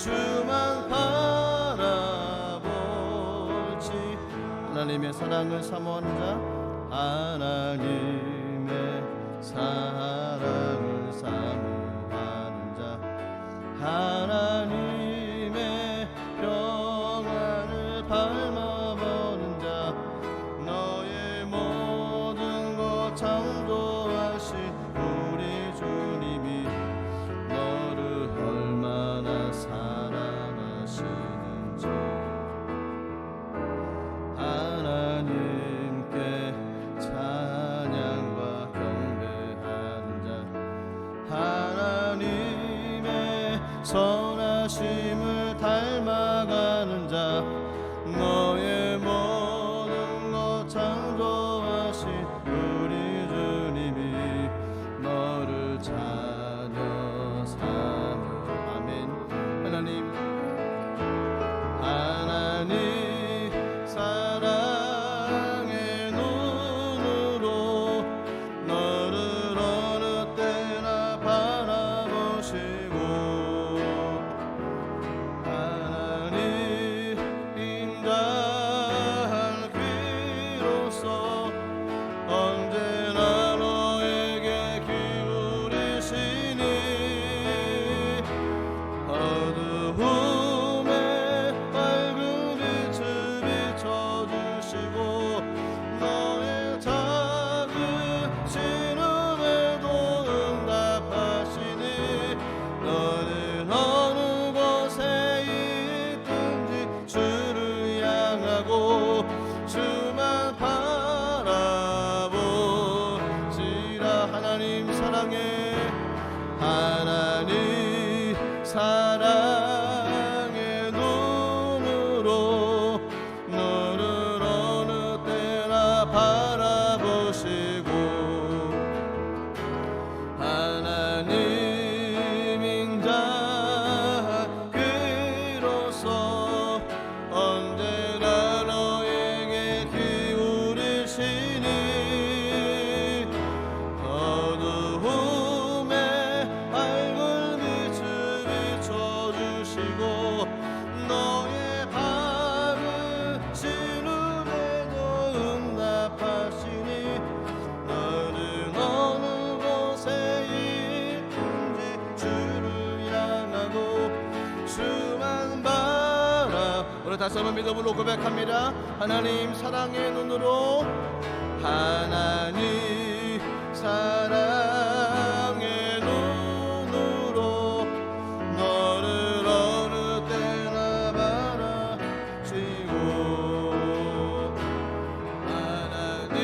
주만 바라볼지. 하나님의 사랑을 사모하는 자, 하나님의 사랑을 사모하는 자, 하나님의 평안을 밟아보는 자, 너의 모든 것 창조하신 우리 주님이 너를 얼마나 사랑하시는지. 하나님께 찬양과 경배하는 자, 하나님의 선하심을 닮아가는 자, 너의 모든 것 창조하신 우리 주님이 너를 자녀 삼으. 아멘. 하나님 사랑의 눈으로 너를 어느 때나 바라보시고, 하나님 인자한 귀로서 언제나 너에게 기울이시니, 어두움에 밝은 빛을 비춰주시고, 너의 작은 신음에도 응답하시니, 너는 어느 곳에 있든지 주를 향하고 주만 바라보시라. 하나님 사랑의 눈으로 너를 어느 때나 바라보시고, 하나님 인자한 귀로서 언제나 너에게 기울이시니, 어두움에 밝은 빛을 비춰주시고, 너의 발은 신음에도 응답하시니, 너는 어느 곳에 있든지 주를 향하고 주만 바라. 우리 다시 한번 믿음으로 고백합니다. 하나님 사랑의 눈으로, 하나님 사랑의 눈으로 너를 어느 때나 바라시고, 하나님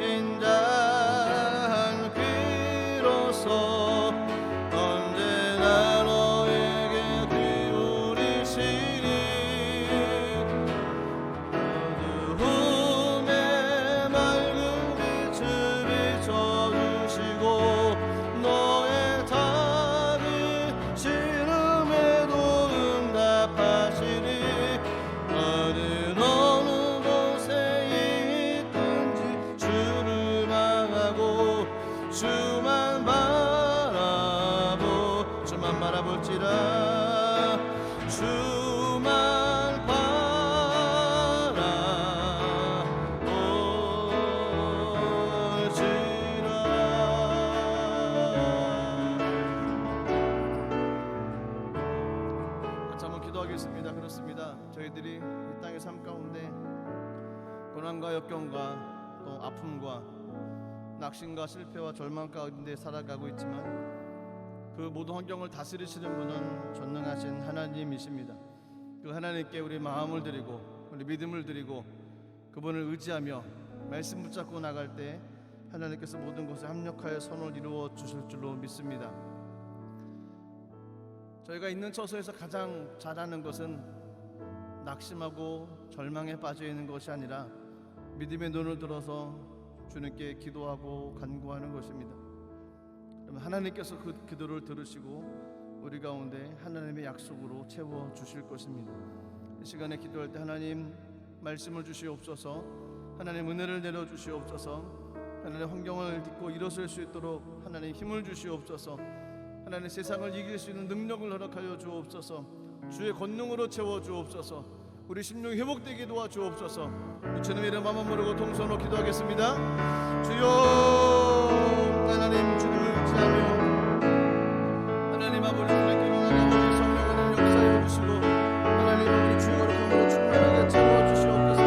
인자한 귀로서 언제나 너에게 기울이시니, 어두움에 맑은 빛을 비춰주시고, 너의 작은 신음에도 응답하시니, 너는 어느 곳에 있든지 주를 향하고 주만 바라볼지라. 주만 바라볼지라. 한번 기도하겠습니다. 그렇습니다. 저희들이 이 땅의 삶 가운데 고난과 역경과 또 아픔과 낙심과 실패와 절망 가운데 살아가고 있지만, 그 모든 환경을 다스리시는 분은 전능하신 하나님이십니다. 그 하나님께 우리 마음을 드리고 우리 믿음을 드리고 그분을 의지하며 말씀 붙잡고 나갈 때 하나님께서 모든 것에 합력하여 선을 이루어 주실 줄로 믿습니다. 저희가 있는 처소에서 가장 잘하는 것은 낙심하고 절망에 빠져 있는 것이 아니라 믿음의 눈을 들어서 주님께 기도하고 간구하는 것입니다. 그러면 하나님께서 그 기도를 들으시고 우리 가운데 하나님의 약속으로 채워 주실 것입니다. 이 시간에 기도할 때 하나님 말씀을 주시옵소서, 하나님 은혜를 내려 주시옵소서, 하나님 환경을 딛고 일어설 수 있도록 하나님 힘을 주시옵소서, 하나님 세상을 이길 수 있는 능력을 허락하여 주옵소서. 주의 권능으로 채워 주옵소서. 우리 심령이 회복되게 도와주옵소서. 주님의 이름 한번 부르고 동서로 기도하겠습니다. 주여, 하나님 주님을 의지하며 하나님 아버지 주님께로 나아가는 성령을 역사해 주시고 하나님 아버지 주의 거룩함으로 충만하게 채워 주시옵소서.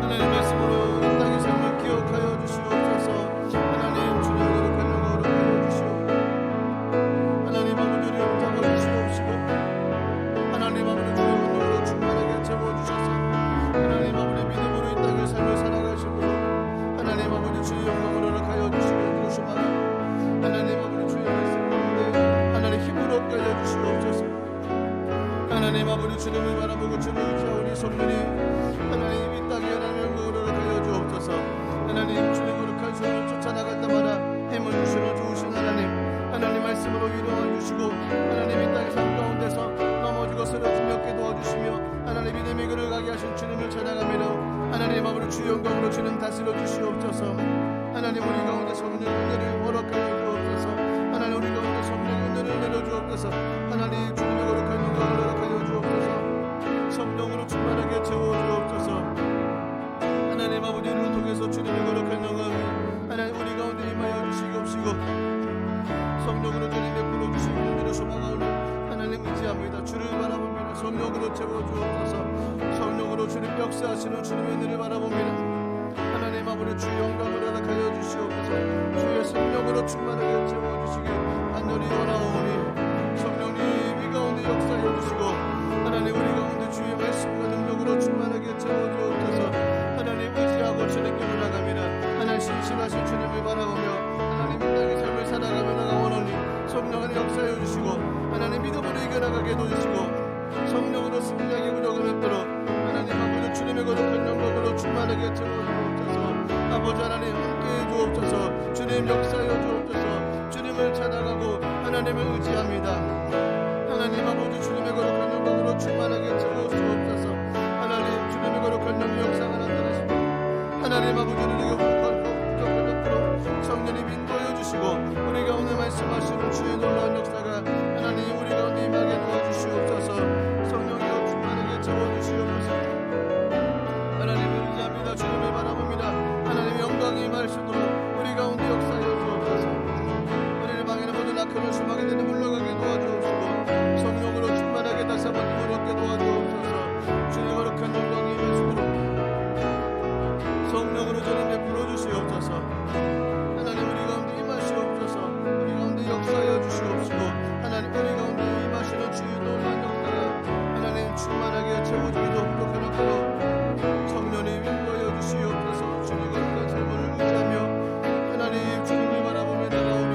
하나님 말씀으로 이 땅의 삶을 기억하여 주시옵소서. 하나님 주님의 거룩한 영광으로 하여 주시옵소서. 하나님 아버지 우리를 붙잡아 주시옵시고 하나님 아버지 주의 권능으로 충만하게 채워 주셔서 하나님 아버지 믿음으로 이 땅의 삶을 살아가시고 하나님 아버지 주의 영광을 허락하여 주시고 주시마라. 하나님 아버지 주의 말씀 가운데 하나님 힘을 얻게 하여 주시옵소서. 하나님 아버지 주님을 바라보고 주님을 의지하오니 성령이 하나님 이 땅에 하나님 영광을 허락하여 주옵소서. 하나님 주님 거룩한 손을 쫓아나갈 때마다 힘을 주시는 좋으신 하나님 말씀으로 위로해 주시고 하나님 이 땅의 삶 가운데서 넘어지고 쓰러짐이 없게 도와주시며 하나님 믿음의 길을 가게 하신 주님을 찬양하며 하나님 아버지 주의 영광으로 주님 다스려 주시옵소서. 하나님 우리 가운데 성령의 은혜를 허락하여 주옵소서. 하나님 우리 가운데 성령의 은혜를 내려 주옵소서. 하나님 주님의 거룩한 영광을 허락하여 주옵소서. 성령으로 충만하게 채워 주옵소서. 하나님 아버지를 통해서 주님의 거룩한 영광을 하나님 우리 가운데 임하여 주시옵시고 성령으로 주님 베풀어 주시고 은혜로 소망하오니 하나님 의지합니다. 주를 바라봅니다. 성령으로 채워 주옵소서. 성령으로 주님 역사하시는 주님의 은혜를 바라봅니다. 하나님 아버지 주의 영광을 허락하여 주시옵소서. 주의 성령으로 충만하게 채워 주시길 간절히 원하오니 성령님 이 가운데 역사해 주시고 하나님 우리 가운데 주의 말씀과 능력으로 충만하게 채워 주옵소서. 하나님 의지하고 주님께로 나갑니다. 하나님 신실하신 주님을 바라보며 하나님 이 땅의 삶을 살아가며 나가 원하니 성령을 역사해 주시고 하나님 믿음으로 이겨나가게 도주시고 성령으로 승리하게 무력을 얻도록 하나님 아버지 주님의 거룩한 영광으로 충만하게 채워 주옵소서. 아버지 하나님 함께해 주옵소서. 주님 역사해 주옵소서. 주님을 찬양하고 하나님을 의지합니다. 하나님 아버지 주님의 거룩한 영광으로 충만하게 채워 주옵소서. 하나님 주님의 거룩한 영광 역사가 나타나시고 하나님 아버지를 이겨 성령님 인도하여 주시고 우리 가운데 말씀하시는 주의 놀라운 역사가 하나님 우리 가운데 임하게 도와주시옵소서. 성령이여 충만하게 채워주시옵소서. 하나님을 의지합니다. 주님을 바라봅니다. 하나님의 영광이 임할 수 있도록 우리 가운데 역사하여 주옵소서. 우리를 방해하는 모든 악함을 심하게 되는 물러가게 도와주옵시고 성령으로 충만하게 다시 한번 힘을 얻게 도와주옵소서. 주의 거룩한 영광이 임할 수 있도록 성령으로 주님 베풀어 주시옵소서. 하나님 우리 가운데 임하시옵소서. 우리 가운데 역사하여 주시옵시고 하나님 우리 가운데 임하시는 주의 놀라운 역사가 하나님 충만하게 채워주기도 부족하노라. 성령님 인도하여 주시옵소서. 주님 거룩한 삶을 의지하며 하나님 주님을 바라보며 나아오니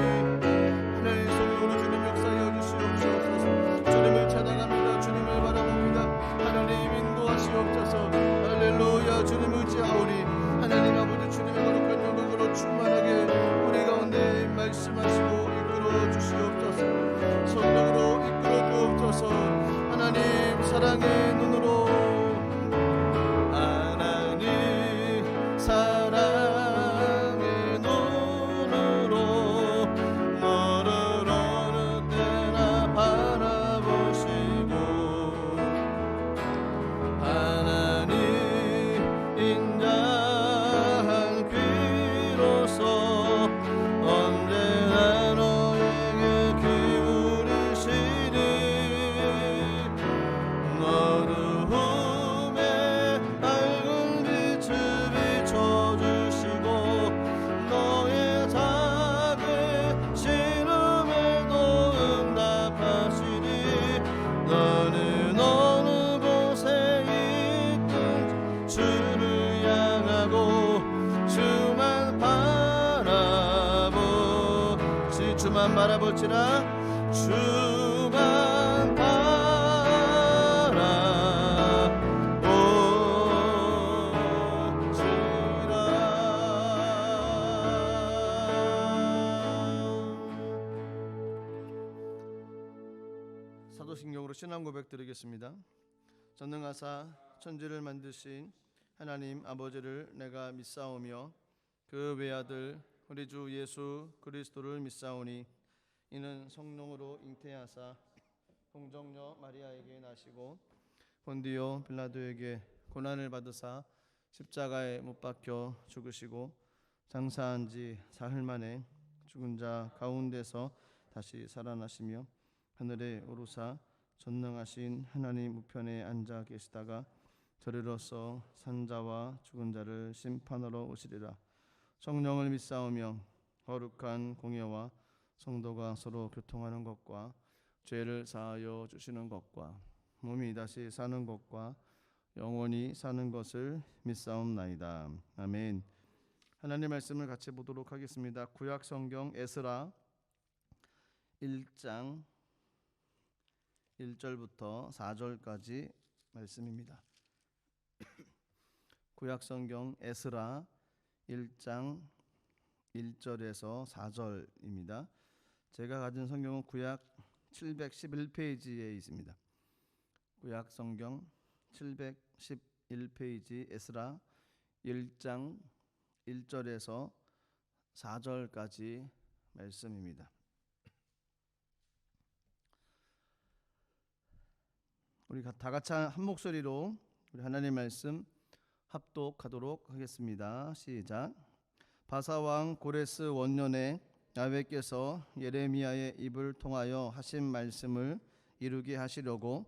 하나님 성령으로 주님 역사하여 주시옵소서. 주님을 찬양합니다. 주님을 바라봅니다. 하나님 인도하시옵소서. 할렐루야. 주님 의지하오니 하나님 아버지 주님의 거룩한 영광으로 충만하게 우리 가운데 말씀하시고 이끌어 주시옵소서. 성령으로 이끌어 주옵소서. 하나님 사랑의 눈으로 하나님 사랑의 눈으로 너를 어느 때나 바라보시고 하나님 인자한 귀로서 언제나 너에게 기울이시니 어두움에 밝은 빛을 비춰주시고 너의 작은 신음에도 응답하시니 너는 어느 곳에 있든 주를 향하고 주만 바라볼지라 주만 바라볼지라. 사도신경으로 신앙 고백 드리겠습니다. 전능하사 천지를 만드신 하나님 아버지를 내가 믿사오며 그 외아들 우리 주 예수 그리스도를 믿사오니 이는 성령으로 잉태하사 동정녀 마리아에게 나시고 본디오 빌라도에게 고난을 받으사 십자가에 못 박혀 죽으시고 장사한 지 사흘 만에 죽은 자 가운데서 다시 살아나시며 하늘에 오르사 전능하신 하나님 우편에 앉아 계시다가 저리로서 산자와 죽은 자를 심판하러 오시리라. 성령을 믿사오며 거룩한 공예와 성도가 서로 교통하는 것과 죄를 사하여 주시는 것과 몸이 다시 사는 것과 영원히 사는 것을 믿사옵나이다. 아멘. 하나님의 말씀을 같이 보도록 하겠습니다. 구약 성경 에스라 1장 1절부터 4절까지 말씀입니다. 구약 성경 에스라 1장 1절에서 4절입니다. 제가 가진 성경은 구약 711페이지에 있습니다. 구약 성경 711페이지 에스라 1장 1절에서 4절까지 말씀입니다. 우리 다 같이 한 목소리로 우리 하나님 말씀 합독하도록 하겠습니다. 시작. 바사왕 고레스 원년에 야훼께서 예레미야의 입을 통하여 하신 말씀을 이루게 하시려고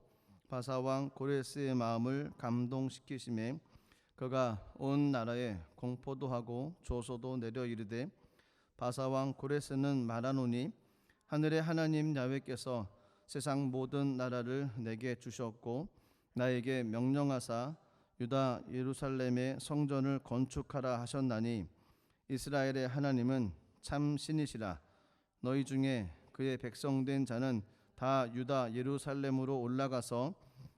바사왕 고레스의 마음을 감동시키심에 그가 온 나라에 공포도 하고 조소도 내려 이르되 바사왕 고레스는 말하노니 하늘의 하나님 야훼께서 세상 모든 나라를 내게 주셨고 나에게 명령하사 유다 예루살렘의 성전을 건축하라 하셨나니 이스라엘의 하나님은 참 신이시라. 너희 중에 그의 백성된 자는 다 유다 예루살렘으로 올라가서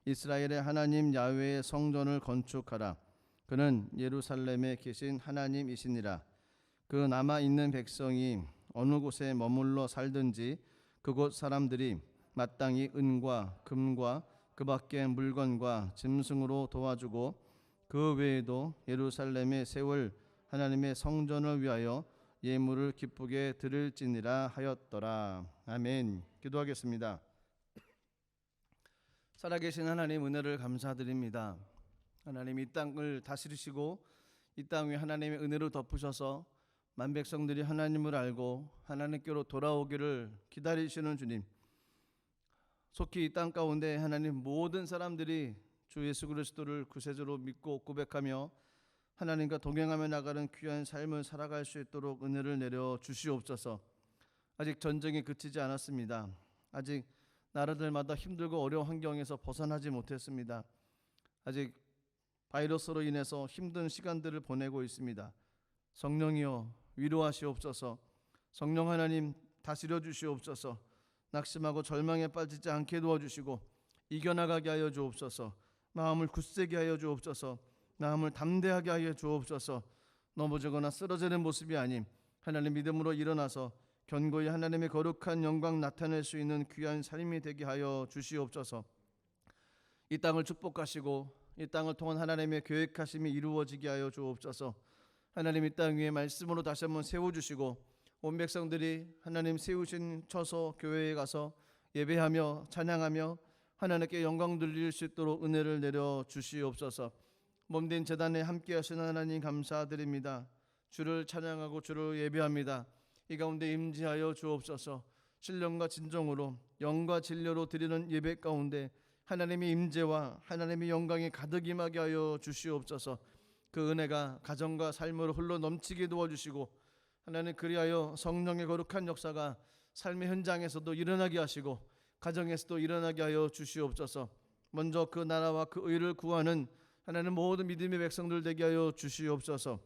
이스라엘의 하나님 야훼의 성전을 건축하라. 그는 예루살렘에 계신 하나님이시니라. 그 남아 있는 백성이 어느 곳에 머물러 살든지 그곳 사람들이 마땅히 은과 금과 그 밖의 물건과 짐승으로 도와주고 그 외에도 예루살렘에 세울 하나님의 성전을 위하여 예물을 기쁘게 드릴지니라 하였더라. 아멘. 기도하겠습니다. 살아계신 하나님 은혜를 감사드립니다. 하나님 이 땅을 다스리시고 이 땅 위에 하나님의 은혜로 덮으셔서 만백성들이 하나님을 알고 하나님께로 돌아오기를 기다리시는 주님, 속히 이 땅 가운데 하나님 모든 사람들이 주 예수 그리스도를 구세주로 믿고 고백하며 하나님과 동행하며 나가는 귀한 삶을 살아갈 수 있도록 은혜를 내려 주시옵소서. 아직 전쟁이 그치지 않았습니다. 아직 나라들마다 힘들고 어려운 환경에서 벗어나지 못했습니다. 아직 바이러스로 인해서 힘든 시간들을 보내고 있습니다. 성령이여 위로하시옵소서. 성령 하나님 다스려 주시옵소서. 낙심하고 절망에 빠지지 않게 도와주시고 이겨나가게 하여 주옵소서. 마음을 굳세게 하여 주옵소서. 마음을 담대하게 하여 주옵소서. 넘어지거나 쓰러지는 모습이 아님 하나님 믿음으로 일어나서 견고히 하나님의 거룩한 영광 나타낼 수 있는 귀한 삶이 되게 하여 주시옵소서. 이 땅을 축복하시고 이 땅을 통한 하나님의 계획하심이 이루어지게 하여 주옵소서. 하나님 이 땅 위에 말씀으로 다시 한번 세워주시고 온 백성들이 하나님 세우신 처소 교회에 가서 예배하며 찬양하며 하나님께 영광 돌릴 수 있도록 은혜를 내려 주시옵소서. 몸된 제단에 함께 하시는 하나님 감사드립니다. 주를 찬양하고 주를 예배합니다. 이 가운데 임재하여 주옵소서. 신령과 진정으로 영과 진료로 드리는 예배 가운데 하나님의 임재와 하나님의 영광이 가득 임하게 하여 주시옵소서. 그 은혜가 가정과 삶으로 흘러 넘치게 도와주시고 하나님 그리하여 성령의 거룩한 역사가 삶의 현장에서도 일어나게 하시고 가정에서도 일어나게 하여 주시옵소서. 먼저 그 나라와 그 의를 구하는 하나님 모든 믿음의 백성들 되게 하여 주시옵소서.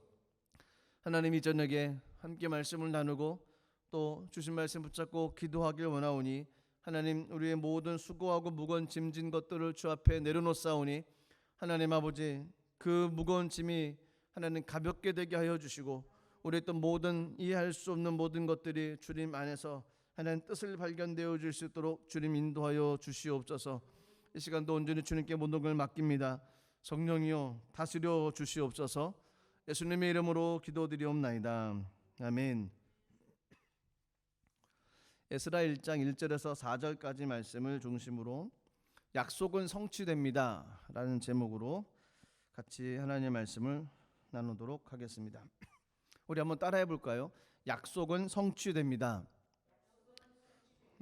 하나님 이 저녁에 함께 말씀을 나누고 또 주신 말씀 붙잡고 기도하길 원하오니 하나님 우리의 모든 수고하고 무거운 짐진 것들을 주 앞에 내려놓사오니 하나님 아버지 그 무거운 짐이 하나님 가볍게 되게 하여 주시고 우리 또 모든 이해할 수 없는 모든 것들이 주님 안에서 하나님 뜻을 발견되어 줄 수 있도록 주님 인도하여 주시옵소서. 이 시간도 온전히 주님께 모든 걸 맡깁니다. 성령이여 다스려 주시옵소서. 예수님의 이름으로 기도드리옵나이다. 아멘. 에스라 1장 1절에서 4절까지 말씀을 중심으로 약속은 성취됩니다 라는 제목으로 같이 하나님의 말씀을 나누도록 하겠습니다. 우리 한번 따라해 볼까요? 약속은 성취됩니다.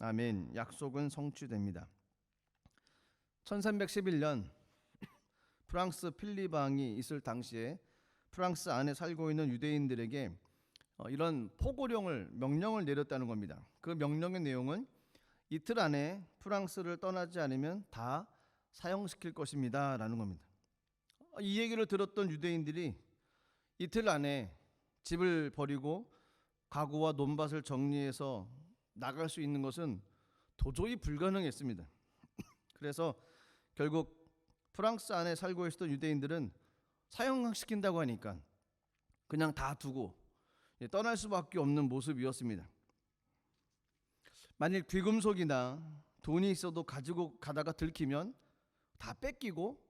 아멘. 약속은 성취됩니다. 1311년 프랑스 필립 왕이 있을 당시에 프랑스 안에 살고 있는 유대인들에게 이런 포고령을 명령을 내렸다는 겁니다. 그 명령의 내용은 이틀 안에 프랑스를 떠나지 않으면 다 사형시킬 것입니다 라는 겁니다. 이 얘기를 들었던 유대인들이 이틀 안에 집을 버리고 가구와 논밭을 정리해서 나갈 수 있는 것은 도저히 불가능했습니다. 그래서 결국 프랑스 안에 살고 있었던 유대인들은 사형시킨다고 하니까 그냥 다 두고 떠날 수밖에 없는 모습이었습니다. 만일 귀금속이나 돈이 있어도 가지고 가다가 들키면 다 뺏기고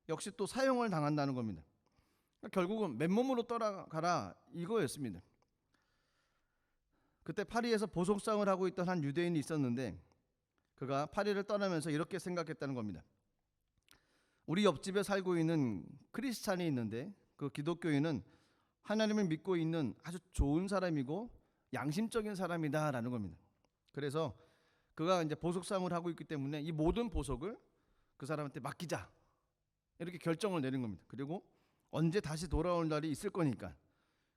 역시 또 사형을 당한다는 겁니다. 결국은 맨몸으로 떠나가라 이거였습니다. 그때 파리에서 보석상을 하고 있던 한 유대인이 있었는데 그가 파리를 떠나면서 이렇게 생각했다는 겁니다. 우리 옆집에 살고 있는 크리스찬이 있는데 그 기독교인은 하나님을 믿고 있는 아주 좋은 사람이고 양심적인 사람이다라는 겁니다. 그래서 그가 이제 보석상을 하고 있기 때문에 이 모든 보석을 그 사람한테 맡기자 이렇게 결정을 내린 겁니다. 그리고 언제 다시 돌아올 날이 있을 거니까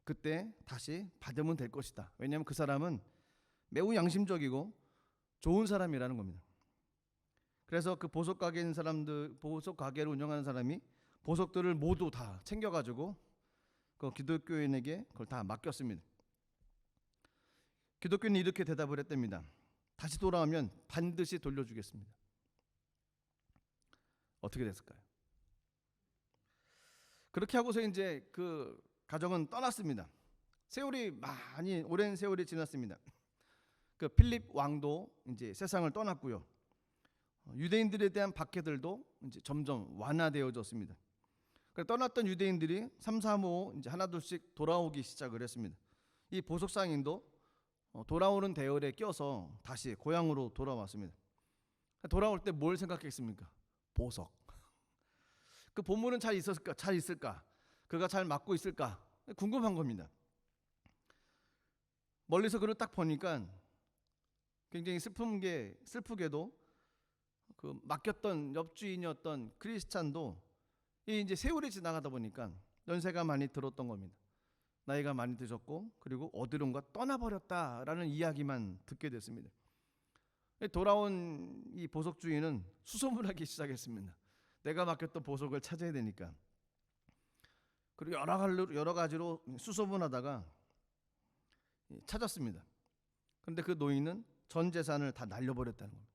그때 다시 받으면 될 것이다. 왜냐하면 그 사람은 매우 양심적이고 좋은 사람이라는 겁니다. 그래서 그 보석 가게에 있는 사람들, 보석 가게를 운영하는 사람이 보석들을 모두 다 챙겨가지고 그 기독교인에게 그걸 다 맡겼습니다. 기독교인이 이렇게 대답을 했답니다. 다시 돌아오면 반드시 돌려주겠습니다. 어떻게 됐을까요? 그렇게 하고서 이제 그 가정은 떠났습니다. 세월이 많이 오랜 세월이 지났습니다. 그 필립 왕도 이제 세상을 떠났고요. 유대인들에 대한 박해들도 이제 점점 완화되어졌습니다. 떠났던 유대인들이 3, 4, 5 이제 하나둘씩 돌아오기 시작을 했습니다. 이 보석상인도 돌아오는 대열에 껴서 다시 고향으로 돌아왔습니다. 돌아올 때 뭘 생각했습니까? 보석. 그 보물은 잘 있었을까? 잘 있을까? 그가 잘 맡고 있을까? 궁금한 겁니다. 멀리서 그를 딱 보니까 굉장히 슬프게도 그 맡겼던 옆주인이었던 크리스찬도 이제 세월이 지나가다 보니까 연세가 많이 들었던 겁니다. 나이가 많이 드셨고 그리고 어디론가 떠나버렸다라는 이야기만 듣게 됐습니다. 돌아온 이 보석 주인은 수소문하기 시작했습니다. 내가 맡겼던 보석을 찾아야 되니까. 그리고 여러 가지로 수소문하다가 찾았습니다. 그런데 그 노인은 전 재산을 다 날려버렸다는 겁니다.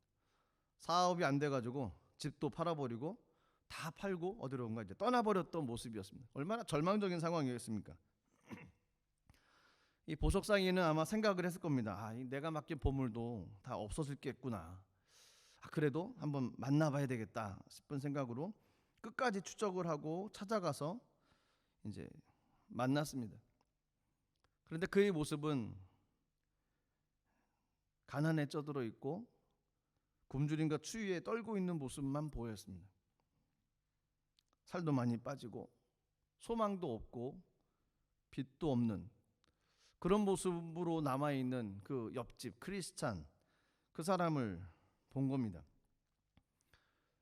사업이 안 돼가지고 집도 팔아버리고 다 팔고 어디론가 이제 떠나버렸던 모습이었습니다. 얼마나 절망적인 상황이었습니까? 이 보석상인은 아마 생각을 했을 겁니다. 내가 맡긴 보물도 다 없어질겠구나. 그래도 한번 만나봐야 되겠다 싶은 생각으로 끝까지 추적을 하고 찾아가서 이제 만났습니다. 그런데 그의 모습은 가난에 쪄들어 있고 굶주림과 추위에 떨고 있는 모습만 보였습니다. 살도 많이 빠지고 소망도 없고 빛도 없는 그런 모습으로 남아있는 그 옆집 크리스찬 그 사람을 본 겁니다.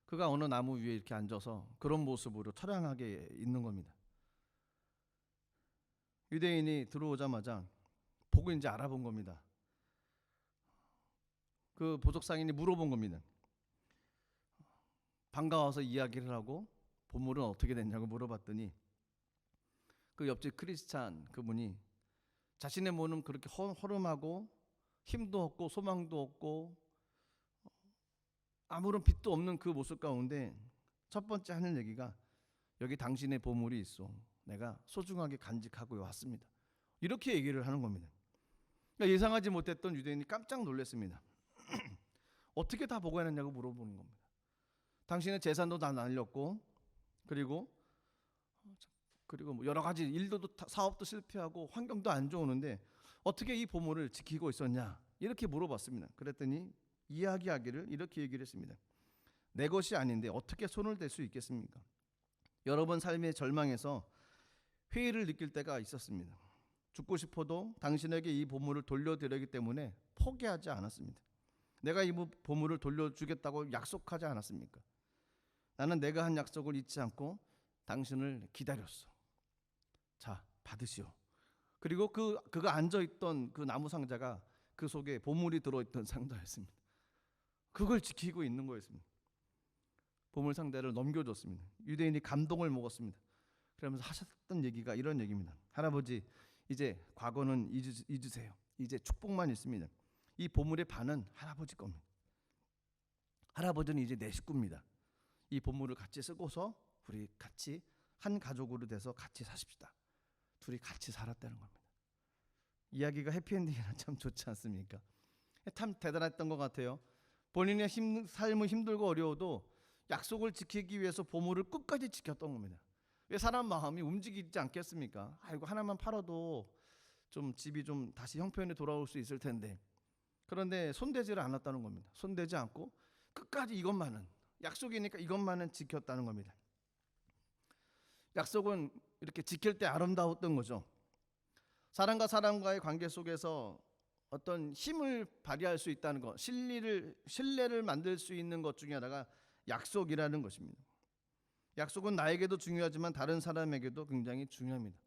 그가 어느 나무 위에 이렇게 앉아서 그런 모습으로 처량하게 있는 겁니다. 유대인이 들어오자마자 보고 이제 알아본 겁니다. 그 보석상인이 물어본 겁니다. 반가워서 이야기를 하고 보물은 어떻게 됐냐고 물어봤더니 그 옆집 크리스찬 그분이 자신의 몸은 그렇게 허름하고 힘도 없고 소망도 없고 아무런 빛도 없는 그 모습 가운데 첫 번째 하는 얘기가 여기 당신의 보물이 있어. 내가 소중하게 간직하고 왔습니다. 이렇게 얘기를 하는 겁니다. 그러니까 예상하지 못했던 유대인이 깜짝 놀랐습니다. 어떻게 다 보관했냐고 물어보는 겁니다. 당신의 재산도 다 날렸고 그리고 뭐 여러 가지 일도 사업도 실패하고 환경도 안 좋으는데 어떻게 이 보물을 지키고 있었냐 이렇게 물어봤습니다. 그랬더니 이야기하기를 이렇게 얘기를 했습니다. 내 것이 아닌데 어떻게 손을 댈 수 있겠습니까? 여러 번 삶의 절망에서 회의를 느낄 때가 있었습니다. 죽고 싶어도 당신에게 이 보물을 돌려드리기 때문에 포기하지 않았습니다. 내가 이 보물을 돌려주겠다고 약속하지 않았습니까? 나는 내가 한 약속을 잊지 않고 당신을 기다렸어. 자, 받으시오. 그리고 그가 앉아있던 그 나무 상자가 그 속에 보물이 들어있던 상자였습니다. 그걸 지키고 있는 거였습니다. 보물 상자를 넘겨줬습니다. 유대인이 감동을 먹었습니다. 그러면서 하셨던 얘기가 이런 얘기입니다. 할아버지, 이제 과거는 잊으세요. 이제 축복만 있습니다. 이 보물의 반은 할아버지 겁니다. 할아버지는 이제 내 식구입니다. 이 보물을 같이 쓰고서 우리 같이 한 가족으로 돼서 같이 사십시다. 둘이 같이 살았다는 겁니다. 이야기가 해피엔딩이라 참 좋지 않습니까? 참 대단했던 것 같아요. 본인의 삶은 힘들고 어려워도 약속을 지키기 위해서 보물을 끝까지 지켰던 겁니다. 왜 사람 마음이 움직이지 않겠습니까? 아이고, 하나만 팔아도 좀 집이 좀 다시 형편에 돌아올 수 있을 텐데. 그런데 손대지를 않았다는 겁니다. 손대지 않고 끝까지 이것만은, 약속이니까 이것만은 지켰다는 겁니다. 약속은 이렇게 지킬 때 아름다웠던 거죠. 사람과 사람과의 관계 속에서 어떤 힘을 발휘할 수 있다는 것, 신뢰를 만들 수 있는 것 중에 하나가 약속이라는 것입니다. 약속은 나에게도 중요하지만 다른 사람에게도 굉장히 중요합니다.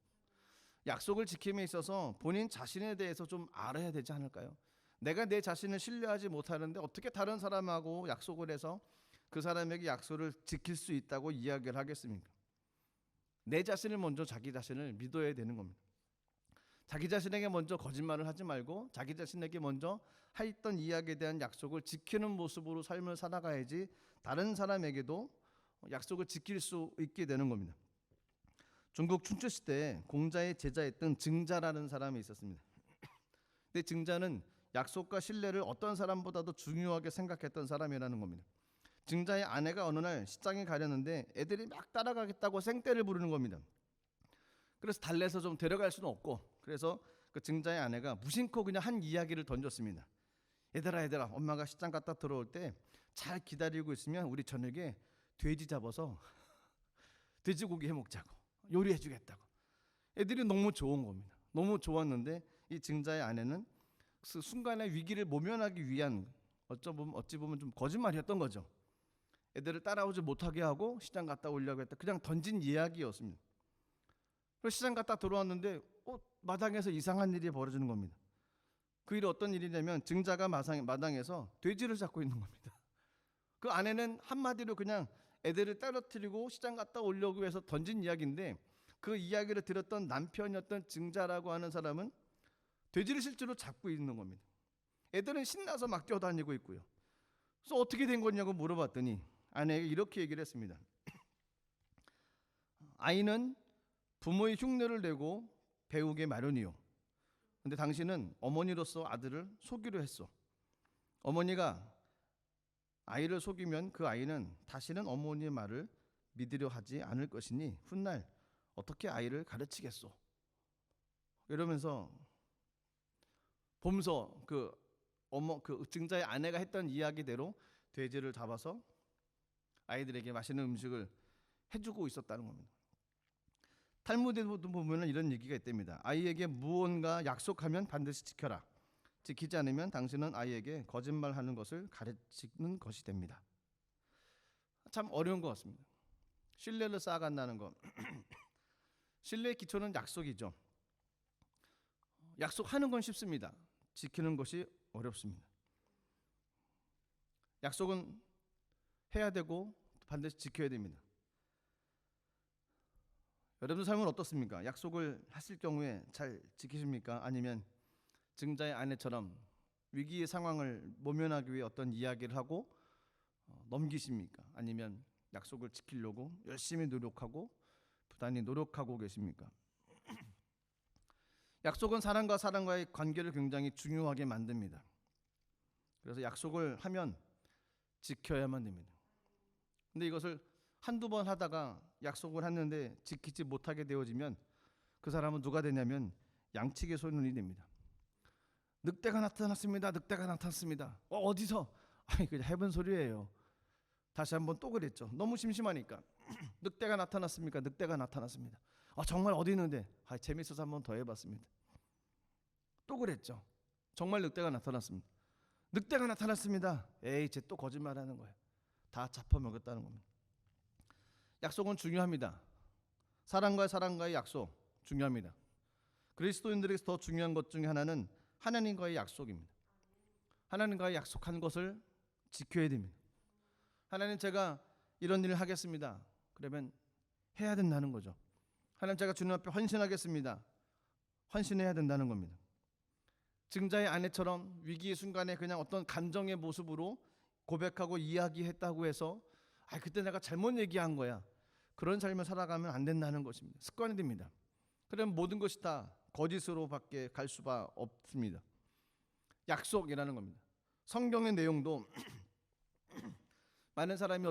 약속을 지킴에 있어서 본인 자신에 대해서 좀 알아야 되지 않을까요? 내가 내 자신을 신뢰하지 못하는데 어떻게 다른 사람하고 약속을 해서 그 사람에게 약속을 지킬 수 있다고 이야기를 하겠습니까? 내 자신을 먼저 자기 자신을 믿어야 되는 겁니다. 자기 자신에게 먼저 거짓말을 하지 말고 자기 자신에게 먼저 했던 이야기에 대한 약속을 지키는 모습으로 삶을 살아가야지 다른 사람에게도 약속을 지킬 수 있게 되는 겁니다. 중국 춘추 시대에 공자의 제자였던 증자라는 사람이 있었습니다. 근데 증자는 약속과 신뢰를 어떤 사람보다도 중요하게 생각했던 사람이라는 겁니다. 증자의 아내가 어느 날 시장에 가려는데 애들이 막 따라가겠다고 생떼를 부르는 겁니다. 그래서 달래서 좀 데려갈 수는 없고, 그래서 그 증자의 아내가 무심코 그냥 한 이야기를 던졌습니다. 얘들아, 엄마가 시장 갔다 들어올 때 잘 기다리고 있으면 우리 저녁에 돼지 잡아서 돼지고기 해 먹자고, 요리해 주겠다고. 애들이 너무 좋은 겁니다. 너무 좋았는데 이 증자의 아내는 그 순간의 위기를 모면하기 위한 어찌 보면 좀 거짓말이었던 거죠. 애들을 따라오지 못하게 하고 시장 갔다 오려고 했다. 그냥 던진 이야기였습니다. 그래서 시장 갔다 들어왔는데 마당에서 이상한 일이 벌어지는 겁니다. 그 일이 어떤 일이냐면 증자가 마당에서 돼지를 잡고 있는 겁니다. 그 아내는 한마디로 그냥 애들을 떨어뜨리고 시장 갔다 오려고 해서 던진 이야기인데, 그 이야기를 들었던 남편이었던 증자라고 하는 사람은 돼지를 실제로 잡고 있는 겁니다. 애들은 신나서 막 뛰어다니고 있고요. 그래서 어떻게 된 거냐고 물어봤더니 아내에게 이렇게 얘기를 했습니다. 아이는 부모의 흉내를 내고 배우게 마련이요. 근데 당신은 어머니로서 아들을 속이려 했어. 어머니가 아이를 속이면 그 아이는 다시는 어머니의 말을 믿으려 하지 않을 것이니 훗날 어떻게 아이를 가르치겠소? 이러면서 보면서 그 증자의 아내가 했던 이야기대로 돼지를 잡아서 아이들에게 맛있는 음식을 해주고 있었다는 겁니다. 탈무드에도 보면 이런 얘기가 있답니다. 아이에게 무언가 약속하면 반드시 지켜라. 지키지 않으면 당신은 아이에게 거짓말하는 것을 가르치는 것이 됩니다. 참 어려운 것 같습니다. 신뢰를 쌓아간다는 것. 신뢰의 기초는 약속이죠. 약속하는 건 쉽습니다. 지키는 것이 어렵습니다. 약속은 해야 되고 반드시 지켜야 됩니다. 여러분 삶은 어떻습니까? 약속을 하실 경우에 잘 지키십니까? 아니면 증자의 아내처럼 위기의 상황을 모면하기 위해 어떤 이야기를 하고 넘기십니까? 아니면 약속을 지키려고 열심히 노력하고 부단히 노력하고 계십니까? 약속은 사람과 사람과의 관계를 굉장히 중요하게 만듭니다. 그래서 약속을 하면 지켜야만 됩니다. 근데 이것을 한두 번 하다가 약속을 했는데 지키지 못하게 되어지면 그 사람은 누가 되냐면 양측의 소년이 됩니다. 늑대가 나타났습니다. 늑대가 나타났습니다. 어디서? 아니 그냥 해본 소리예요. 다시 한번 또 그랬죠. 너무 심심하니까. 늑대가 나타났습니까? 늑대가 나타났습니다. 정말 어디 있는데? 재밌어서 한번 더 해봤습니다. 또 그랬죠. 정말 늑대가 나타났습니다. 늑대가 나타났습니다. 에이, 쟤 또 거짓말하는 거예요. 다 잡아먹였다는 겁니다. 약속은 중요합니다. 사람과의 약속 중요합니다. 그리스도인들에게서 더 중요한 것 중에 하나는 하나님과의 약속입니다. 하나님과의 약속한 것을 지켜야 됩니다. 하나님, 제가 이런 일을 하겠습니다. 그러면 해야 된다는 거죠. 하나님, 제가 주님 앞에 헌신하겠습니다. 헌신해야 된다는 겁니다. 증자의 아내처럼 위기의 순간에 그냥 어떤 감정의 모습으로 고백하고 이야기했다고 해서 그때 내가 잘못 얘기한 거야, 그런 삶을 살아가면 안 된다는 것입니다. 습관이 됩니다. 그럼 모든 것이 다 거짓으로밖에 갈 수가 없습니다. 약속이라는 겁니다. 성경의 내용도 많은 사람이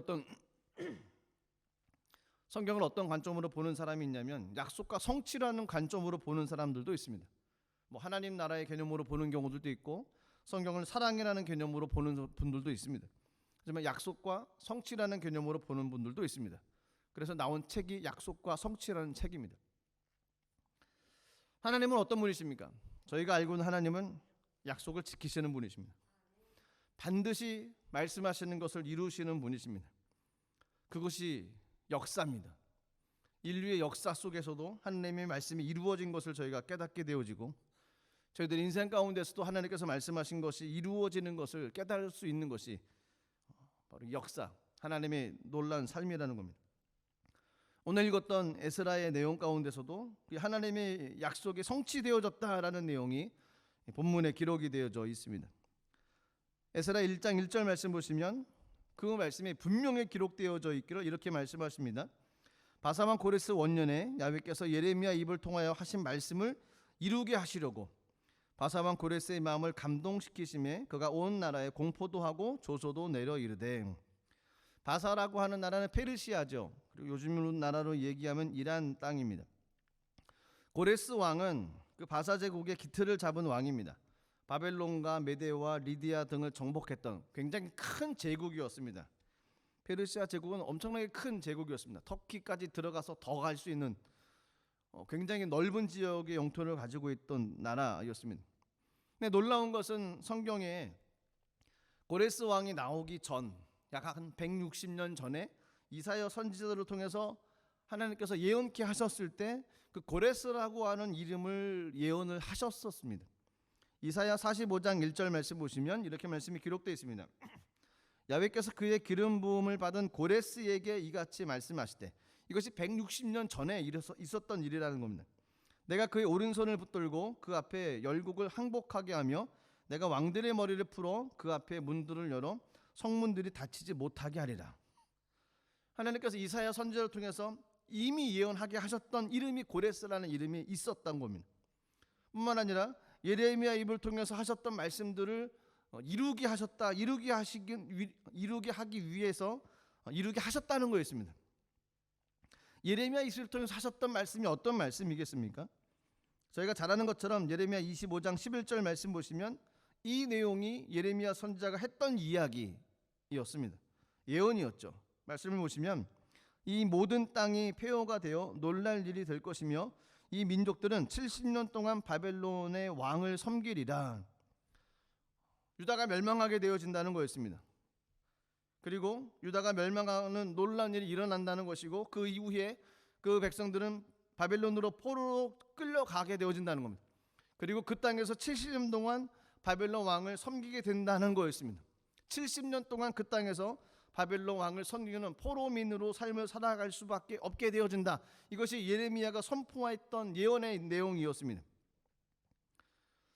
성경을 어떤 관점으로 보는 사람이 있냐면 약속과 성취라는 관점으로 보는 사람들도 있습니다. 하나님 나라의 개념으로 보는 경우들도 있고 성경을 사랑이라는 개념으로 보는 분들도 있습니다. 하지만 약속과 성취라는 개념으로 보는 분들도 있습니다. 그래서 나온 책이 약속과 성취라는 책입니다. 하나님은 어떤 분이십니까? 저희가 알고 있는 하나님은 약속을 지키시는 분이십니다. 반드시 말씀하시는 것을 이루시는 분이십니다. 그것이 역사입니다. 인류의 역사 속에서도 하나님의 말씀이 이루어진 것을 저희가 깨닫게 되어지고, 저희들 인생 가운데서도 하나님께서 말씀하신 것이 이루어지는 것을 깨달을 수 있는 것이 바로 역사, 하나님의 놀라운 삶이라는 겁니다. 오늘 읽었던 에스라의 내용 가운데서도 하나님의 약속이 성취되어졌다라는 내용이 본문에 기록이 되어져 있습니다. 에스라 1장 1절 말씀 보시면 그 말씀이 분명히 기록되어져 있기를 이렇게 말씀하십니다. 바사왕 고레스 원년에 야훼께서 예레미야 입을 통하여 하신 말씀을 이루게 하시려고 바사왕 고레스의 마음을 감동시키심에 그가 온 나라에 공포도 하고 조소도 내려 이르되, 바사라고 하는 나라는 페르시아죠. 그리고 요즘 나라로 얘기하면 이란 땅입니다. 고레스 왕은 그 바사 제국의 기틀을 잡은 왕입니다. 바벨론과 메데와 리디아 등을 정복했던 굉장히 큰 제국이었습니다. 페르시아 제국은 엄청나게 큰 제국이었습니다. 터키까지 들어가서 더 갈 수 있는 굉장히 넓은 지역의 영토를 가지고 있던 나라였습니다. 근데 놀라운 것은 성경에 고레스 왕이 나오기 전 약 한 160년 전에 이사야 선지자들을 통해서 하나님께서 예언케 하셨을 때 그 고레스라고 하는 이름을 예언을 하셨었습니다. 이사야 45장 1절 말씀 보시면 이렇게 말씀이 기록되어 있습니다. 야훼께서 그의 기름 부음을 받은 고레스에게 이같이 말씀하시되, 이것이 160년 전에 있었던 일이라는 겁니다. 내가 그의 오른손을 붙들고 그 앞에 열국을 항복하게 하며 내가 왕들의 머리를 풀어 그 앞에 문들을 열어 성문들이 닫히지 못하게 하리라. 하나님께서 이사야 선지자를 통해서 이미 예언하게 하셨던 이름이 고레스라는 이름이 있었던 겁니다. 뿐만 아니라 예레미야 입을 통해서 하셨던 말씀들을 이루게 하셨다, 이루게 하기 위해서 이루게 하셨다는 거였습니다. 예레미야 입을 통해서 하셨던 말씀이 어떤 말씀이겠습니까? 저희가 잘 아는 것처럼 예레미야 25장 11절 말씀 보시면 이 내용이 예레미야 선지자가 했던 이야기였습니다. 예언이었죠. 말씀을 보시면 이 모든 땅이 폐허가 되어 놀랄 일이 될 것이며 이 민족들은 70년 동안 바벨론의 왕을 섬기리라. 유다가 멸망하게 되어진다는 거였습니다. 그리고 유다가 멸망하는 놀라운 일이 일어난다는 것이고, 그 이후에 그 백성들은 바벨론으로 포로로 끌려가게 되어진다는 겁니다. 그리고 그 땅에서 70년 동안 바벨론 왕을 섬기게 된다는 거였습니다. 70년 동안 그 땅에서 바벨론 왕을 섬기는 포로민으로 삶을 살아갈 수밖에 없게 되어진다. 이것이 예레미야가 선포했던 예언의 내용이었습니다.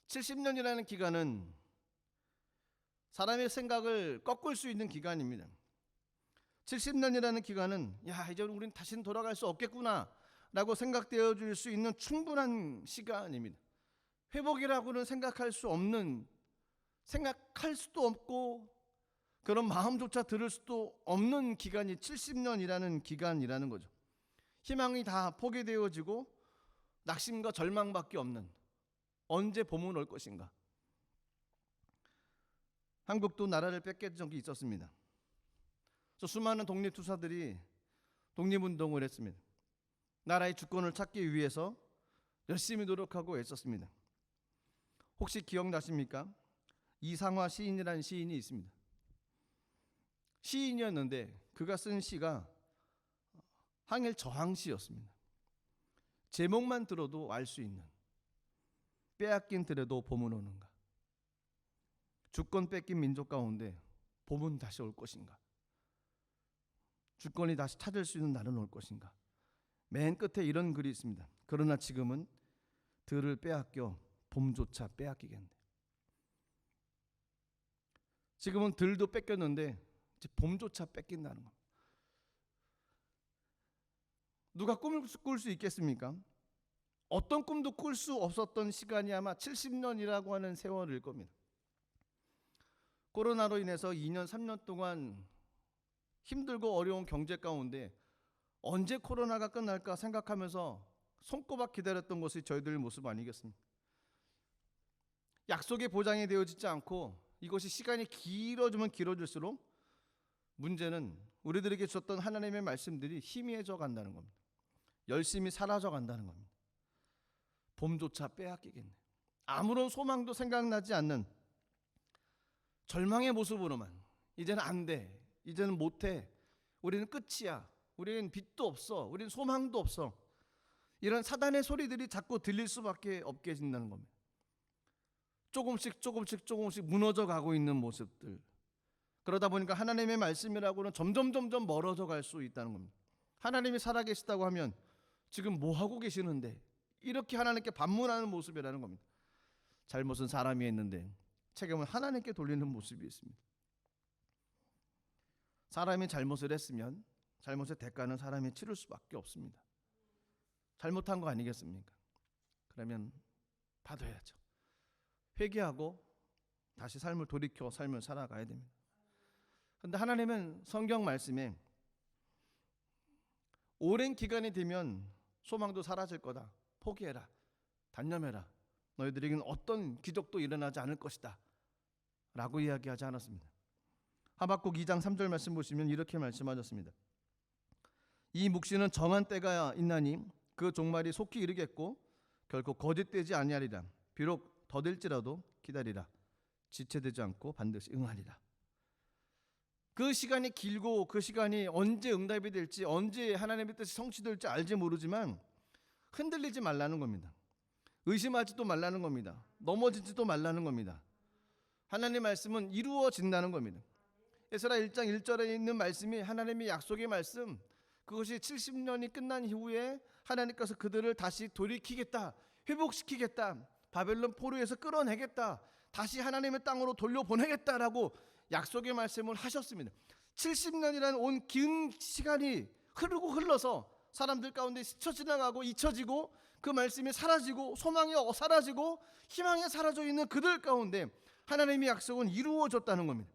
70년이라는 기간은 사람의 생각을 꺾을 수 있는 기간입니다. 70년이라는 기간은 이제 우리는 다시는 돌아갈 수 없겠구나 라고 생각되어 줄 수 있는 충분한 시간입니다. 회복이라고는 생각할 수도 없고 그런 마음조차 들을 수도 없는 기간이 70년이라는 기간이라는 거죠. 희망이 다 포기되어지고 낙심과 절망밖에 없는, 언제 봄은 올 것인가, 한국도 나라를 뺏긴 적이 있었습니다. 그래서 수많은 독립투사들이 독립운동을 했습니다. 나라의 주권을 찾기 위해서 열심히 노력하고 애썼습니다. 혹시 기억나십니까? 이상화 시인이라는 시인이 있습니다. 시인이었는데 그가 쓴 시가 항일 저항시였습니다. 제목만 들어도 알 수 있는, 빼앗긴 들에도 봄은 오는가, 주권 뺏긴 민족 가운데 봄은 다시 올 것인가, 주권이 다시 찾을 수 있는 날은 올 것인가. 맨 끝에 이런 글이 있습니다. 그러나 지금은 들을 빼앗겨 봄조차 빼앗기겠네. 지금은 들도 뺏겼는데 이제 봄조차 뺏긴다는 겁니다. 누가 꿈을 꿀 수 있겠습니까? 어떤 꿈도 꿀 수 없었던 시간이 아마 70년이라고 하는 세월일 겁니다. 코로나로 인해서 2년, 3년 동안 힘들고 어려운 경제 가운데 언제 코로나가 끝날까 생각하면서 손꼽아 기다렸던 것이 저희들의 모습 아니겠습니까? 약속이 보장이 되어지지 않고 이것이 시간이 길어지면 길어질수록 문제는 우리들에게 주셨던 하나님의 말씀들이 희미해져 간다는 겁니다. 열심히 사라져 간다는 겁니다. 봄조차 빼앗기겠네. 아무런 소망도 생각나지 않는 절망의 모습으로만 이제는 안 돼, 이제는 못해, 우리는 끝이야, 우리는 빛도 없어, 우리는 소망도 없어, 이런 사단의 소리들이 자꾸 들릴 수밖에 없게 된다는 겁니다. 조금씩 무너져 가고 있는 모습들. 그러다 보니까 하나님의 말씀이라고는 점점 멀어져 갈 수 있다는 겁니다. 하나님이 살아계시다고 하면 지금 뭐 하고 계시는데, 이렇게 하나님께 반문하는 모습이라는 겁니다. 잘못은 사람이 했는데 책임은 하나님께 돌리는 모습이 있습니다. 사람이 잘못을 했으면 잘못의 대가는 사람이 치를 수밖에 없습니다. 잘못한 거 아니겠습니까? 그러면 받아야죠. 회개하고 다시 삶을 돌이켜 삶을 살아가야 됩니다. 그런데 하나님은 성경 말씀에 오랜 기간이 되면 소망도 사라질 거다, 포기해라, 단념해라, 너희들에게는 어떤 기적도 일어나지 않을 것이다 라고 이야기하지 않았습니다. 하박국 2장 3절 말씀 보시면 이렇게 말씀하셨습니다. 이 묵시는 정한 때가 있나니 그 종말이 속히 이르겠고 결코 거짓되지 아니하리라. 비록 더딜지라도 기다리라. 지체되지 않고 반드시 응하리라. 그 시간이 길고 그 시간이 언제 응답이 될지, 언제 하나님의 뜻이 성취될지 알지 모르지만 흔들리지 말라는 겁니다. 의심하지도 말라는 겁니다. 넘어지지도 말라는 겁니다. 하나님의 말씀은 이루어진다는 겁니다. 에스라 1장 1절에 있는 말씀이 하나님의 약속의 말씀, 그것이 70년이 끝난 이후에 하나님께서 그들을 다시 돌이키겠다, 회복시키겠다, 바벨론 포로에서 끌어내겠다, 다시 하나님의 땅으로 돌려보내겠다라고 약속의 말씀을 하셨습니다. 70년이라는 온 긴 시간이 흘러서 사람들 가운데 스쳐 지나가고 잊혀지고 그 말씀이 사라지고 소망이 사라지고 희망이 사라져 있는 그들 가운데 하나님의 약속은 이루어졌다는 겁니다.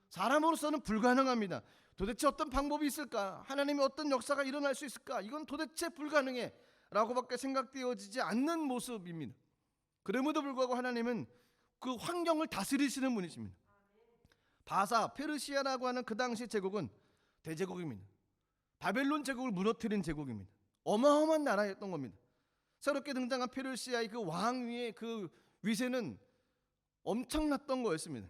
사람으로서는 불가능합니다. 도대체 어떤 방법이 있을까? 하나님의 어떤 역사가 일어날 수 있을까? 이건 도대체 불가능해 라고밖에 생각되어지지 않는 모습입니다. 그럼에도 불구하고 하나님은 그 환경을 다스리시는 분이십니다. 바사, 페르시아라고 하는 그 당시 제국은 대제국입니다. 바벨론 제국을 무너뜨린 제국입니다. 어마어마한 나라였던 겁니다. 새롭게 등장한 페르시아의 그 왕 위의 그 위세는 엄청났던 거였습니다.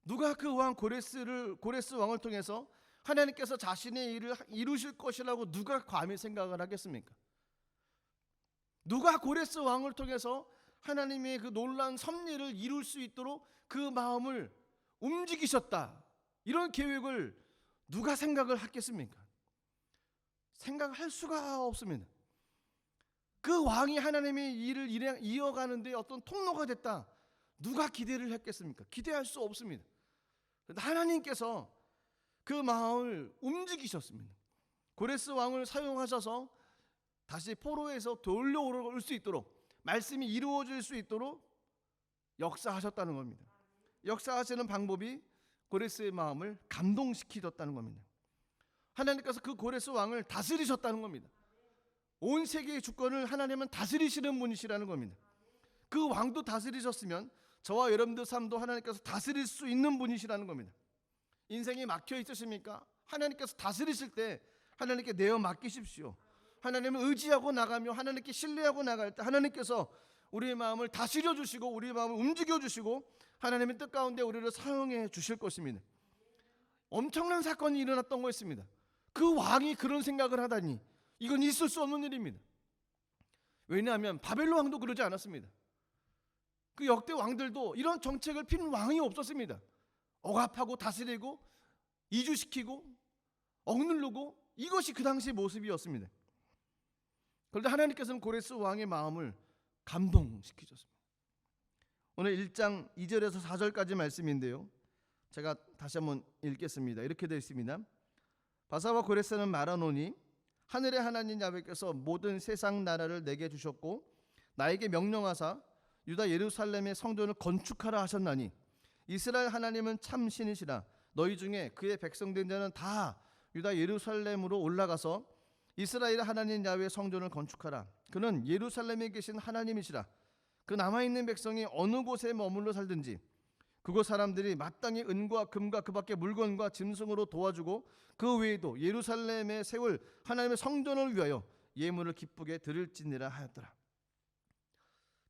누가 그 왕 고레스 왕을 통해서 하나님께서 자신의 일을 이루실 것이라고 누가 감히 생각을 하겠습니까? 누가 고레스 왕을 통해서 하나님의 그 놀라운 섭리를 이룰 수 있도록 그 마음을 움직이셨다, 이런 계획을 누가 생각을 하겠습니까? 생각을 할 수가 없습니다. 그 왕이 하나님의 일을 이어가는데 어떤 통로가 됐다, 누가 기대를 했겠습니까? 기대할 수 없습니다. 하나님께서 그 마음을 움직이셨습니다. 고레스 왕을 사용하셔서 다시 포로에서 돌려올 수 있도록, 말씀이 이루어질 수 있도록 역사하셨다는 겁니다. 역사하시는 방법이 고레스의 마음을 감동시키셨다는 겁니다. 하나님께서 그 고레스 왕을 다스리셨다는 겁니다. 온 세계의 주권을 하나님은 다스리시는 분이시라는 겁니다. 그 왕도 다스리셨으면 저와 여러분들 삶도 하나님께서 다스릴 수 있는 분이시라는 겁니다. 인생이 막혀 있으십니까? 하나님께서 다스리실 때 하나님께 내어 맡기십시오. 하나님을 의지하고 나가며 하나님께 신뢰하고 나갈 때 하나님께서 우리의 마음을 다스려 주시고 우리의 마음을 움직여 주시고 하나님의 뜻 가운데 우리를 사용해 주실 것입니다. 엄청난 사건이 일어났던 것입니다. 그 왕이 그런 생각을 하다니 이건 있을 수 없는 일입니다. 왜냐하면 바벨론 왕도 그러지 않았습니다. 그 역대 왕들도 이런 정책을 피는 왕이 없었습니다. 억압하고 다스리고 이주시키고 억누르고 이것이 그 당시 모습이었습니다. 그런데 하나님께서는 고레스 왕의 마음을 감동시키셨습니다. 오늘 1장 2절에서 4절까지 말씀인데요, 제가 다시 한번 읽겠습니다. 이렇게 되어 있습니다. 바사와 고레스는 말하노니 하늘의 하나님 야훼께서 모든 세상 나라를 내게 주셨고 나에게 명령하사 유다 예루살렘의 성전을 건축하라 하셨나니 이스라엘 하나님은 참 신이시라. 너희 중에 그의 백성된 자는 다 유다 예루살렘으로 올라가서 이스라엘 하나님 야훼의 성전을 건축하라. 그는 예루살렘에 계신 하나님이시라. 그 남아있는 백성이 어느 곳에 머물러 살든지 그곳 사람들이 마땅히 은과 금과 그 밖의 물건과 짐승으로 도와주고 그 외에도 예루살렘에 세울 하나님의 성전을 위하여 예물을 기쁘게 드릴지니라 하였더라.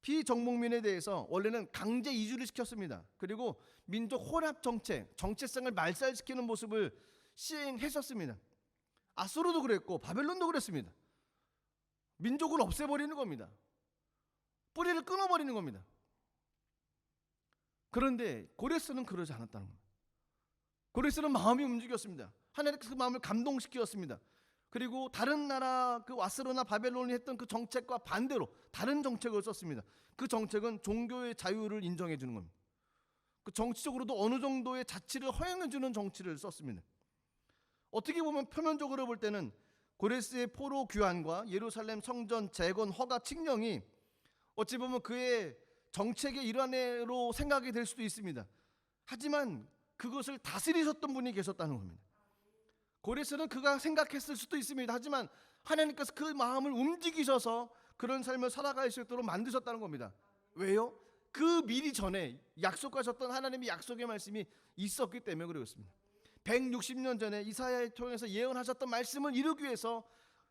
피정복민에 대해서 원래는 강제 이주를 시켰습니다. 그리고 민족 혼합 정체성을 말살시키는 모습을 시행했었습니다. 아수르도 그랬고 바벨론도 그랬습니다. 민족을 없애버리는 겁니다. 뿌리를 끊어버리는 겁니다. 그런데 고레스는 그러지 않았다는 겁니다. 고레스는 마음이 움직였습니다. 하나님께서 그 마음을 감동시켰습니다. 그리고 다른 나라 그 아수르나 바벨론이 했던 그 정책과 반대로 다른 정책을 썼습니다. 그 정책은 종교의 자유를 인정해 주는 겁니다. 그 정치적으로도 어느 정도의 자치를 허용해 주는 정치를 썼습니다. 어떻게 보면 표면적으로 볼 때는 고레스의 포로 귀환과 예루살렘 성전 재건 허가 칙령이 어찌 보면 그의 정책의 일환으로 생각이 될 수도 있습니다. 하지만 그것을 다스리셨던 분이 계셨다는 겁니다. 고레스는 그가 생각했을 수도 있습니다. 하지만 하나님께서 그 마음을 움직이셔서 그런 삶을 살아갈 수 있도록 만드셨다는 겁니다. 왜요? 그 미리 전에 약속하셨던 하나님의 약속의 말씀이 있었기 때문에 그렇습니다. 160년 전에 이사야를 통해서 예언하셨던 말씀을 이루기 위해서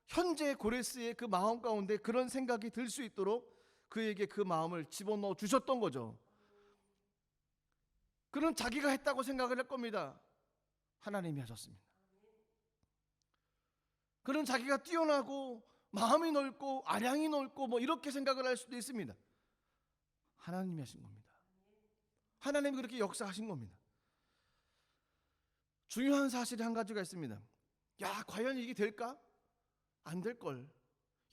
현재 고레스의 그 마음 가운데 그런 생각이 들 수 있도록 그에게 그 마음을 집어넣어 주셨던 거죠. 그는 자기가 했다고 생각을 할 겁니다. 하나님이 하셨습니다. 그는 자기가 뛰어나고 마음이 넓고 아량이 넓고 뭐 이렇게 생각을 할 수도 있습니다. 하나님이 하신 겁니다. 하나님이 그렇게 역사하신 겁니다. 중요한 사실이 한 가지가 있습니다. 야, 과연 이게 될까? 안 될걸.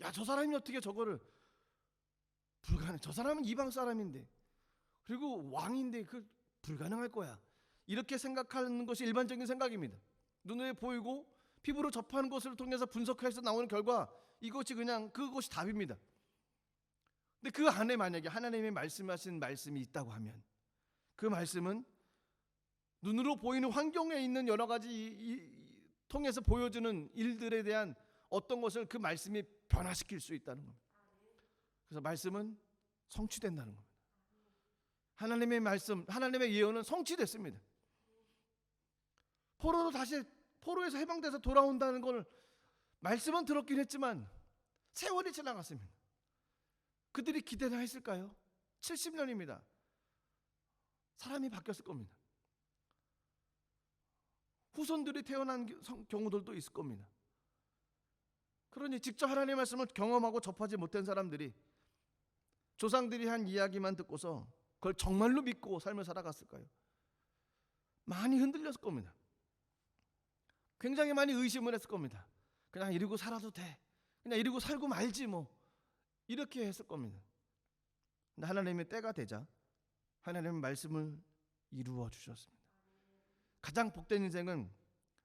야, 저 사람이 어떻게 저거를 불가능. 저 사람은 이방 사람인데 그리고 왕인데 그 불가능할 거야. 이렇게 생각하는 것이 일반적인 생각입니다. 눈에 보이고 피부로 접하는 것을 통해서 분석해서 나오는 결과 이것이 그냥 그것이 답입니다. 근데 그 안에 만약에 하나님이 말씀하신 말씀이 있다고 하면 그 말씀은 눈으로 보이는 환경에 있는 여러 가지 통해서 보여주는 일들에 대한 어떤 것을 그 말씀이 변화시킬 수 있다는 겁니다. 그래서 말씀은 성취된다는 겁니다. 하나님의 말씀, 하나님의 예언은 성취됐습니다. 포로에서 해방돼서 돌아온다는 걸 말씀은 들었긴 했지만 세월이 지나갔습니다. 그들이 기대나 했을까요? 70년입니다. 사람이 바뀌었을 겁니다. 후손들이 태어난 경우들도 있을 겁니다. 그러니 직접 하나님의 말씀을 경험하고 접하지 못한 사람들이 조상들이 한 이야기만 듣고서 그걸 정말로 믿고 삶을 살아갔을까요? 많이 흔들렸을 겁니다. 굉장히 많이 의심을 했을 겁니다. 그냥 이러고 살아도 돼. 그냥 이러고 살고 말지 뭐. 이렇게 했을 겁니다. 근데 하나님의 때가 되자 하나님의 말씀을 이루어 주셨습니다. 가장 복된 인생은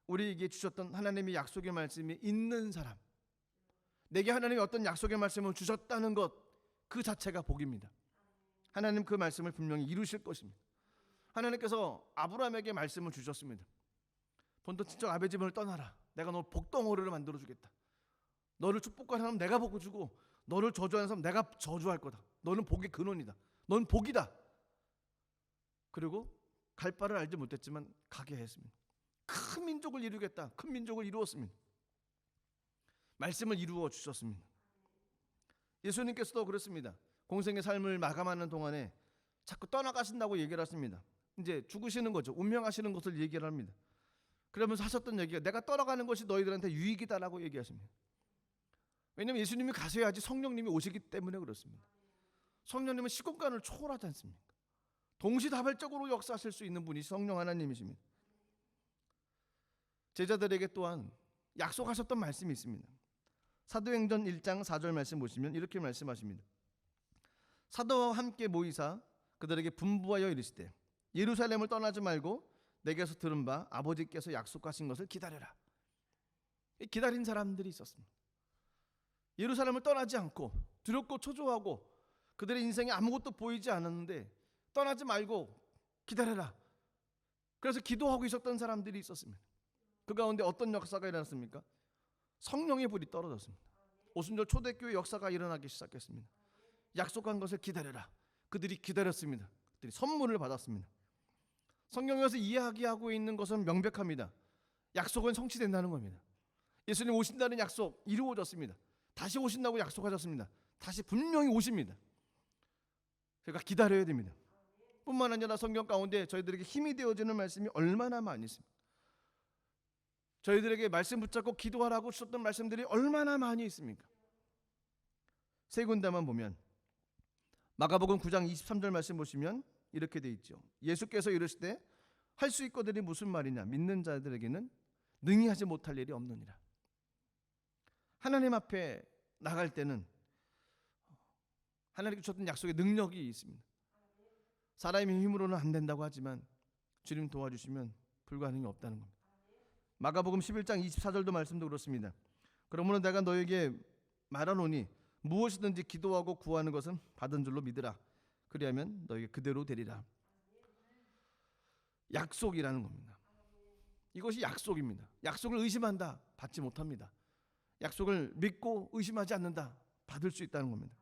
우리에게 주셨던 하나님의 약속의 말씀이 있는 사람, 내게 하나님이 어떤 약속의 말씀을 주셨다는 것 그 자체가 복입니다. 하나님 그 말씀을 분명히 이루실 것입니다. 하나님께서 아브라함에게 말씀을 주셨습니다. 본토 친척 아베 집을 떠나라. 내가 너 복덩어리를 만들어 주겠다. 너를 축복하는 사람 내가 복 주고 너를 저주하는 사람 내가 저주할 거다. 너는 복의 근원이다. 넌 복이다. 그리고 갈 바를 알지 못했지만 가게 했습니다. 큰 민족을 이루겠다. 큰 민족을 이루었습니다. 말씀을 이루어 주셨습니다. 예수님께서도 그렇습니다. 공생의 삶을 마감하는 동안에 자꾸 떠나가신다고 얘기를 하십니다. 이제 죽으시는 거죠. 운명하시는 것을 얘기를 합니다. 그러면서 하셨던 얘기가 내가 떠나가는 것이 너희들한테 유익이다라고 얘기하십니다. 왜냐하면 예수님이 가셔야지 성령님이 오시기 때문에 그렇습니다. 성령님은 시공간을 초월하지 않습니까? 동시다발적으로 역사하실 수 있는 분이 성령 하나님이십니다. 제자들에게 또한 약속하셨던 말씀이 있습니다. 사도행전 1장 4절 말씀 보시면 이렇게 말씀하십니다. 사도와 함께 모이사 그들에게 분부하여 이르시되 예루살렘을 떠나지 말고 내게서 들은 바 아버지께서 약속하신 것을 기다려라. 기다린 사람들이 있었습니다. 예루살렘을 떠나지 않고 두렵고 초조하고 그들의 인생에 아무것도 보이지 않았는데 떠나지 말고 기다려라. 그래서 기도하고 있었던 사람들이 있었습니다. 그 가운데 어떤 역사가 일어났습니까? 성령의 불이 떨어졌습니다. 오순절 초대교회 역사가 일어나기 시작했습니다. 약속한 것을 기다려라. 그들이 기다렸습니다. 그들이 선물을 받았습니다. 성경에서 이야기하고 있는 것은 명백합니다. 약속은 성취된다는 겁니다. 예수님 오신다는 약속 이루어졌습니다. 다시 오신다고 약속하셨습니다. 다시 분명히 오십니다. 그러니까 기다려야 됩니다. 뿐만 아니라 성경 가운데 저희들에게 힘이 되어지는 말씀이 얼마나 많이 있습니다. 저희들에게 말씀 붙잡고 기도하라고 주셨던 말씀들이 얼마나 많이 있습니까? 세 군데만 보면 마가복음 9장 23절 말씀 보시면 이렇게 돼 있죠. 예수께서 이르시되 할 수 있거든이 무슨 말이냐? 믿는 자들에게는 능히 하지 못할 일이 없느니라. 하나님 앞에 나갈 때는 하나님께 주셨던 약속의 능력이 있습니다. 사람의 힘으로는 안 된다고 하지만 주님 도와주시면 불가능이 없다는 겁니다. 마가복음 11장 24절도 말씀도 그렇습니다. 그러므로 내가 너에게 말하노니 무엇이든지 기도하고 구하는 것은 받은 줄로 믿으라. 그리하면 너에게 그대로 되리라. 약속이라는 겁니다. 이것이 약속입니다. 약속을 의심한다, 받지 못합니다. 약속을 믿고 의심하지 않는다, 받을 수 있다는 겁니다.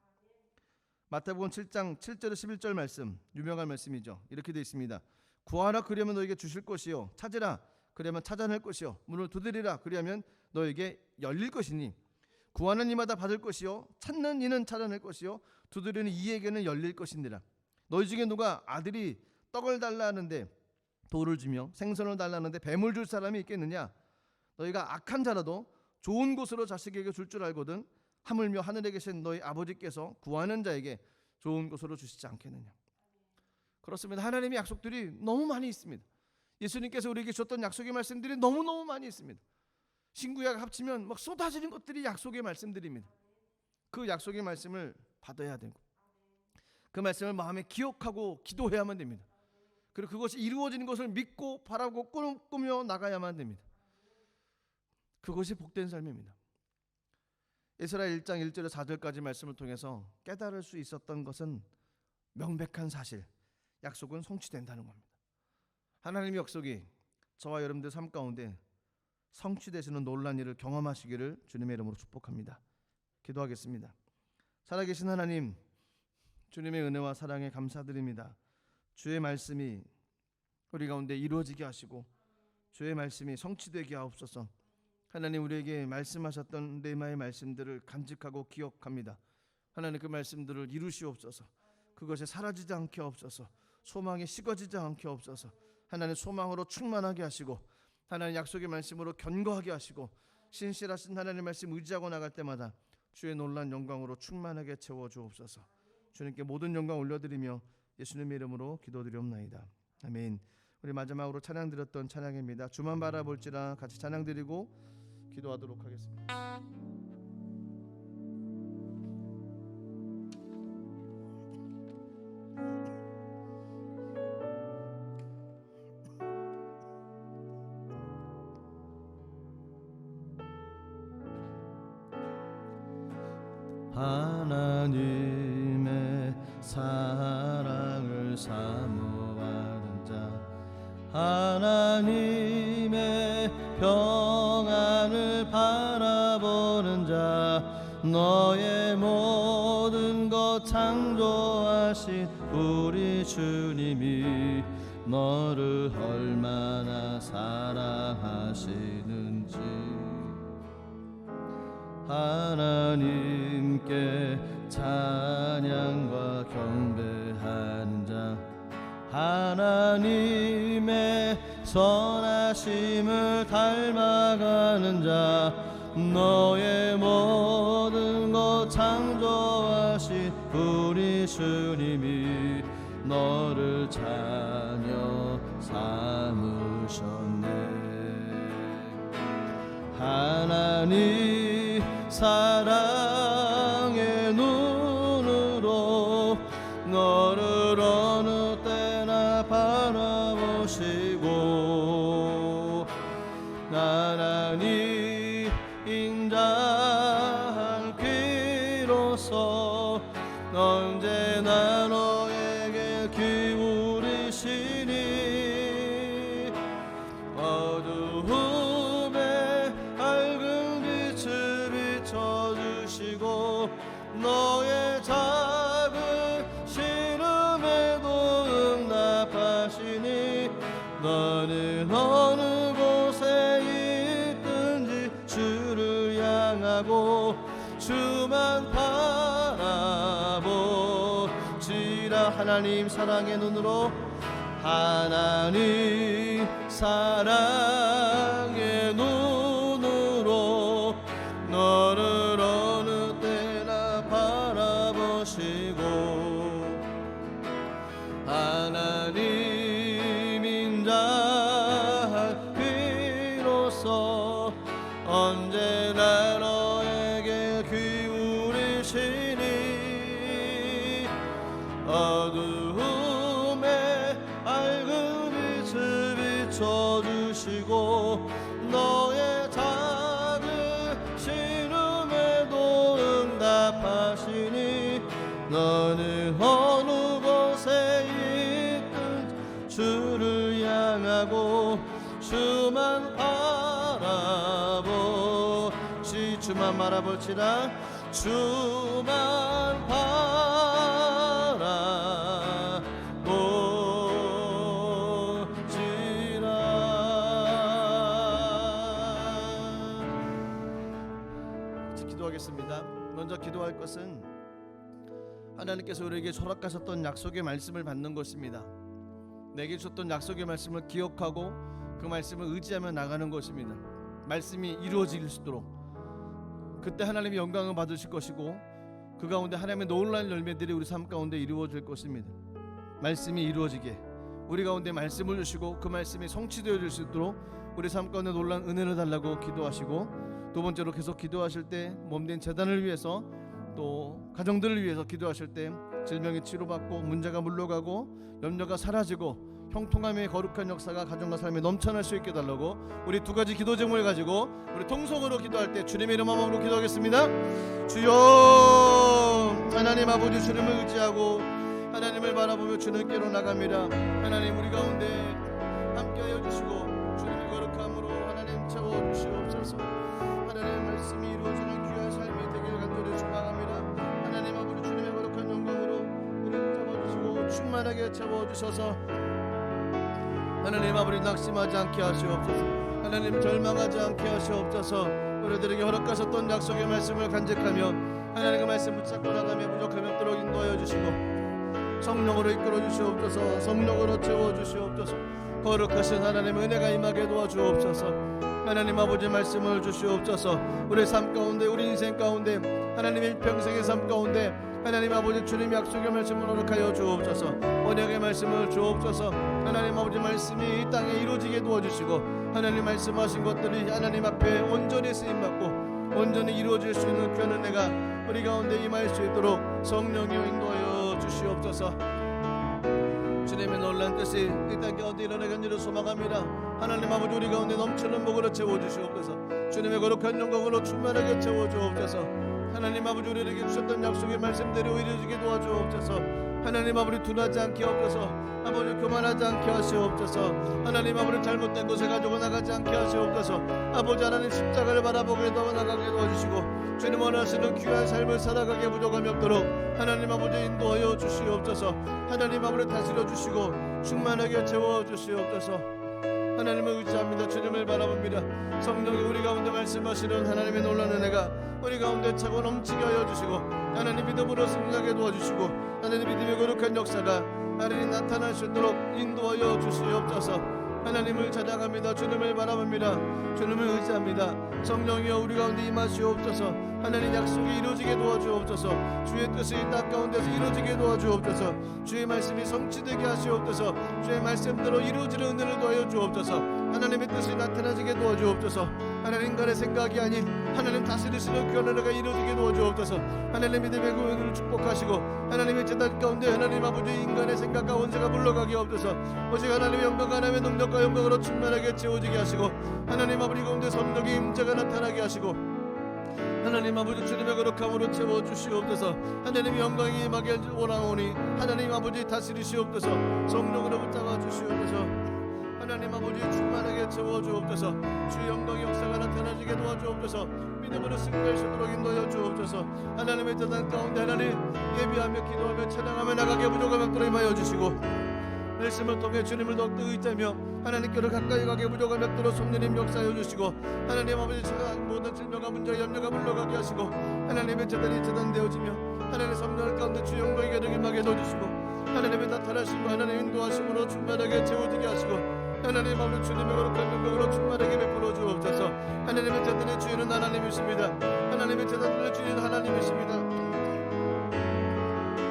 마태복음 7장 7절에 11절 말씀, 유명한 말씀이죠. 이렇게 되어 있습니다. 구하라 그리하면 너에게 주실 것이요, 찾으라 그리하면 찾아낼 것이요, 문을 두드리라 그리하면 너에게 열릴 것이니 구하는 이마다 받을 것이요, 찾는 이는 찾아낼 것이요, 두드리는 이에게는 열릴 것이니라. 너희 중에 누가 아들이 떡을 달라 하는데 돌을 주며 생선을 달라 하는데 뱀을 줄 사람이 있겠느냐? 너희가 악한 자라도 좋은 곳으로 자식에게 줄 줄 알거든 하물며 하늘에 계신 너희 아버지께서 구하는 자에게 좋은 곳으로 주시지 않겠느냐. 그렇습니다. 하나님의 약속들이 너무 많이 있습니다. 예수님께서 우리에게 주셨던 약속의 말씀들이 너무너무 많이 있습니다. 신구약 합치면 막 쏟아지는 것들이 약속의 말씀들입니다. 그 약속의 말씀을 받아야 되고 그 말씀을 마음에 기억하고 기도해야만 됩니다. 그리고 그것이 이루어지는 것을 믿고 바라고 꾸며 나가야만 됩니다. 그것이 복된 삶입니다. 에스라 1장 1절에 4절까지 말씀을 통해서 깨달을 수 있었던 것은 명백한 사실, 약속은 성취된다는 겁니다. 하나님의 약속이 저와 여러분들 삶 가운데 성취되시는 놀라운 일을 경험하시기를 주님의 이름으로 축복합니다. 기도하겠습니다. 살아계신 하나님, 주님의 은혜와 사랑에 감사드립니다. 주의 말씀이 우리 가운데 이루어지게 하시고 주의 말씀이 성취되게 하옵소서. 하나님, 우리에게 말씀하셨던 레마의 말씀들을 간직하고 기억합니다. 하나님, 그 말씀들을 이루시옵소서. 그것이 사라지지 않게 하옵소서. 소망이 식어지지 않게 하옵소서. 하나님, 소망으로 충만하게 하시고 하나님 약속의 말씀으로 견고하게 하시고 신실하신 하나님의 말씀 의지하고 나갈 때마다 주의 놀라운 영광으로 충만하게 채워주옵소서. 주님께 모든 영광 올려드리며 예수님의 이름으로 기도드리옵나이다. 아멘. 우리 마지막으로 찬양 드렸던 찬양입니다. 주만 바라볼지라 같이 찬양 드리고 기도하도록 하겠습니다. 하나님의 사랑을 사모하는 자, 하나님의 평안을 바라보는 자, 너의 모든 것 창조하신 우리 주님이 너를 얼마나 사랑하시는지. 하나님께 찬양과 경배하는 자, 하나님의 선하심을 닮아가는 자, 너의 모든 것 창조하신 우리 주님이 너를 자녀 삼으셨네. 하나님 사랑의 눈으로 너를 어느 때나 바라보시고, 하나님 인자한 귀로서 언제나 너에게 기울이시니, 어두움에 밝은 빛을 비춰주시고 너의 작은 신음에도 응답하시니, 너는 어느 곳에 있든지 주를 향하고 주만 바라보지라. 하나님 사랑의 눈으로, 하나님 사랑의 눈으로 너를 어느 때나 바라보시고, 하나님 인자한 귀로서 언제나 너에게 기울이시니, 어두움에 밝은 빛을 비춰주시고 너의 작은 신음에도 응답하시니, 너는 어느 곳에 있든 주를 향하고 주만 바라보지. 주만 바라볼지라. 주만 바라보지라. 기도하겠습니다. 먼저 기도할 것은 하나님께서 우리에게 허락하셨던 약속의 말씀을 받는 것입니다. 내게 주셨던 약속의 말씀을 기억하고 그 말씀을 의지하며 나가는 것입니다. 말씀이 이루어질 수 있도록, 그때 하나님의 영광을 받으실 것이고 그 가운데 하나님의 놀라운 열매들이 우리 삶 가운데 이루어질 것입니다. 말씀이 이루어지게 우리 가운데 말씀을 주시고 그 말씀이 성취되어질 수 있도록 우리 삶 가운데 놀라운 은혜를 달라고 기도하시고, 두 번째로 계속 기도하실 때 몸된 재단을 위해서 또 가정들을 위해서 기도하실 때 질병이 치료받고 문제가 물러가고 염려가 사라지고 형통함의 거룩한 역사가 가정과 삶에 넘쳐날 수 있게 달라고 우리 두 가지 기도 제목을 가지고 우리 통성으로 기도할 때 주님의 이름 한번으로 기도하겠습니다. 주여, 하나님 아버지 주님을 의지하고 하나님을 바라보며 주님께로 나갑니다. 하나님 우리 가운데 함께하여 주시고 주님의 거룩함으로 하나님 채워주시옵소서. 하나님의 말씀이 이루어지는 귀한 삶이 되기를 간절히 축원합니다. 하나님 아버지 주님의 거룩한 영광으로 우리를 잡아주시고 충만하게 채워주셔서 하나님 아버지 낙심하지 않게 하시옵소서. 하나님 절망하지 않게 하시옵소서. 우리들에게 허락하셨던 약속의 말씀을 간직하며 하나님의 말씀 붙잡고 나가며 부족함이 없도록 인도하여 주시고 성령으로 이끌어 주시옵소서. 성령으로 채워 주시옵소서. 거룩하신 하나님의 은혜가 임하게 도와주옵소서. 하나님 아버지 말씀을 주시옵소서. 우리 삶 가운데 우리 인생 가운데 하나님 일평생의 삶 가운데 하나님 아버지 주님의 약속의 말씀을 허락하여 주옵소서. 언약의 말씀을 주옵소서. 하나님 아버지 말씀이 이 땅에 이루어지게 도와주시고 하나님 말씀하신 것들이 하나님 앞에 온전히 쓰임받고 온전히 이루어질 수 있는 귀한 은혜가 우리 가운데 임할 수 있도록 성령이여 인도하여 주시옵소서. 주님의 놀란 뜻이 이 땅에 어디 일어나겠는지를 소망합니다. 하나님 아버지 우리 가운데 넘치는 복으로 채워주시옵소서. 주님의 거룩한 영광으로 충만하게 채워주옵소서. 하나님 아버지 우리에게 주셨던 약속의 말씀대로 이루어지게 도와주옵소서. 하나님 아버지 둔하지 않게 하옵소서. 아버지 교만하지 않게 하시옵소서. 하나님 아버지 잘못된 것을 가지고 나가지 않게 하시옵소서. 아버지 하나님 십자가를 바라보게 나가게 도와주시고 주님 원하시는 귀한 삶을 살아가게 부족함이 없도록 하나님 아버지 인도하여 주시옵소서. 하나님 아버지 다스려 주시고 충만하게 채워주시옵소서. 하나님을 의지합니다. 주님을 바라봅니다. 성령이 우리 가운데 말씀하시는 하나님의 놀라운 은혜가 우리 가운데 차고 넘치게 하여 주시고, 하나님 믿음으로 승리하게 도와주시고, 하나님 믿음의 거룩한 역사가 하나님 나타날 수 있도록 인도하여 주시옵소서. 하나님을 찾아갑니다. 주님을 바라봅니다. 주님을 의지합니다. 성령이여 우리 가운데 임하시옵소서. 하나님 약속이 이루어지게 도와주옵소서. 주의 뜻이 이 땅 가운데서 이루어지게 도와주옵소서. 주의 말씀이 성취되게 하시옵소서. 주의 말씀대로 이루어지는 은혜를 도와여 주옵소서. 하나님의 뜻이 나타나지게 도와주옵소서. 하나님 인간의 생각이 아닌 하나님 다스리시는 그 은혜가 이루어지게 도와주옵소서. 하나님 믿음의 그 은혜를 축복하시고, 하나님의 재단 가운데 하나님 아버지 인간의 생각과 원죄가 물러가게 없어서 오직 하나님의 영광, 하나님의 능력과 영광으로 충만하게 채워지게 하시고, 하나님 아버지 가운데 성령의 임재가 나타나게 하시고, 하나님 아버지 주님의 거룩함으로 채워주시옵소서. 하나님의 영광이 임하게 원하오니 하나님 아버지 다스리시옵소서. 성령으로 붙잡아 주시옵소서. 하나님 아버지 충만하게 채워주옵소서. 주의 영광의 역사가 나타나지게 도와주옵소서. 믿음으로 승리할 수 있도록 인도하여 주옵소서. 하나님의 재단 가운데 하나님 예비하며 기도하며 찬양하며 나가게 부족함 없도록 임하여 주시고, 말씀을 통해 주님을 더욱더 의지하며 하나님께로 가까이 가게 부족함 없도록 성령님 역사하여 주시고, 하나님 아버지 제가 모든 질병과 문제와 염려가 물러가게 하시고, 하나님의 재단이 재단되어지며 하나님의 성령 가운데 주의 영광이 가득 임하게 넣어주시고, 하나님의 나타나시고 하나님의 인도하심으로 충만하게 채워지게 하시고, 하나님 아버지 주님의 거룩한 능력으로 충만하게 베풀어 주옵소서. 하나님의 재단의 주인은 하나님이십니다. 하나님의 재단의 주인은 하나님이십니다.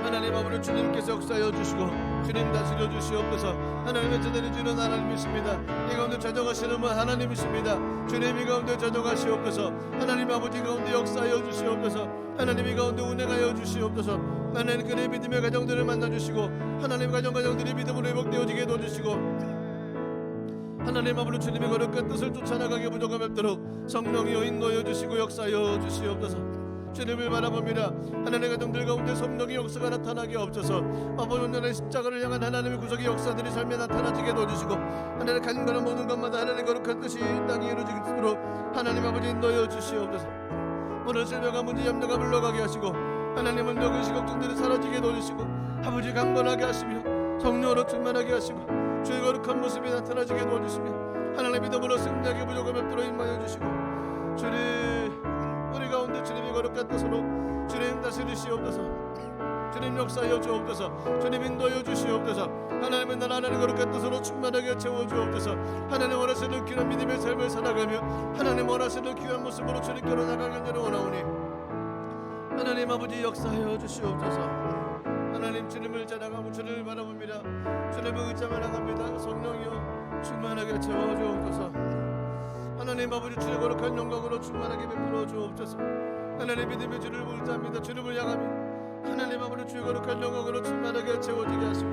하나님 아버지 주님께서 역사하여 주시고 주님 다스려 주시옵소서. 하나님의 재단의 주인은 하나님이십니다. 이 가운데 좌정하시는 분 하나님이십니다. 주님 이 가운데 좌정하시옵소서. 하나님 아버지 가운데 역사하여 주시옵소서. 하나님 이 가운데 운행하여 주시옵소서. 하나님 그의 믿음의 가정들을 만나주시고, 하나님 가정들이 믿음으로 회복되어지게 도와주시고, 하나님 아버지 주님의 거룩한 뜻을 쫓아나가게 부족함 없도록 성령이여 인도하여 주시고 역사하여 주시옵소서. 주님을 바라봅니다. 하나님의 가정들 가운데 성령의 역사가 나타나게 없어서 아버지 온전한 십자가를 향한 하나님의 구속의 역사들이 삶에 나타나지게 도와주시고, 하나님의 간과는 모든 것마다 하나님의 거룩한 뜻이 이 땅에 이루어지도록 하나님 아버지 인도하여 주시옵소서. 오늘 질병과 문제 염려가 물러가게 하시고, 하나님은 늙으시 걱정들이 사라지게 도와주시고, 아버지 강건하게 하시며 성령으로 충만하게 하시고, 주의 거룩한 모습이 나타나지게 도와주시며, 하나님 믿음으로 승리하게 부족함 없도록 임하여 주시고, 주님 우리 가운데 주님이 거룩한 뜻으로 주님 다스리시옵소서. 주님 역사하여 주옵소서. 주님 인도하여 주시옵소서. 하나님의 나라 하나님의 거룩한 뜻으로 충만하게 채워주옵소서. 하나님 원하시는 귀한 믿음의 삶을 살아가며 하나님 원하시는 귀한 모습으로 주님께로 나가기를 원하오니 하나님 아버지 역사하여 주시옵소서. 하나님 주님을 찬양하고 주님을 바라봅니다. 주님을 의지하며 나갑니다. 성령이여 충만하게 채워주옵소서. 하나님 아버지 주의 거룩한 영광으로 충만하게 베풀어 주옵소서. 하나님 믿음의 주를 의지합니다. 주님을 향하며 하나님 아버지 주의 거룩한 영광으로 충만하게 채워지게 하시고,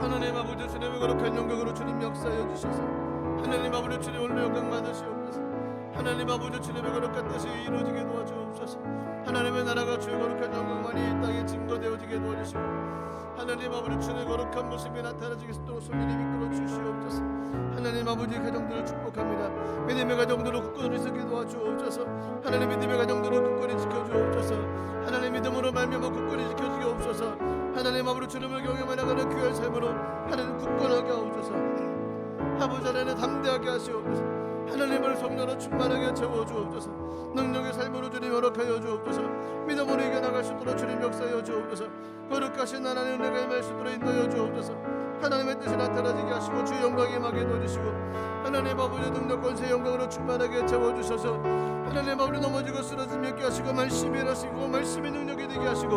하나님 아버지 주님의 거룩한 영광으로 주님 역사하여 주셔서 하나님 아버지 주님 오늘 영광 받으시옵소서. 하나님 아버지 주님의 거룩한 뜻이 이루어지게 도와주옵소서. 하나님의 나라가 주의 거룩한 영광만이 이 땅에 증거되어지게 도와주시고, 하나님 아버지 주의 거룩한 모습이 나타나지게 하도록 성령님 이끌어 주시옵소서. 하나님 아버지 가정들을 축복합니다. 믿음의 가정들을 굳건히 서게 도와주옵소서. 하나님 믿음의 가정들을 굳건히 지켜주옵소서. 하나님 믿음으로 말미암아 굳건히 지켜주옵소서. 하나님 아버지 주님을 경외하며 나가는 귀한 삶으로 하나님 굳건하게 하옵소서. 아버지 하나님 담대하게 하시옵소서. 하나님을 성령으로 충만하게 채워주옵소서. 능력의 삶으로 주님 허락하여 주옵소서. 믿음으로 이겨나갈 수 있도록 주님 역사하여 주옵소서. 거룩하신 하나님 은혜가 임할 수 있도록 인도하여 주옵소서. 하나님의 뜻이 나타나지게 하시고 주의 영광이 임하게 도와주시고, 하나님 아버지 능력 권세 영광으로 충만하게 채워주셔서 하나님 아버지 넘어지고 쓰러짐 있게 하시고, 말씀이 일하시고 말씀의 능력이 되게 하시고,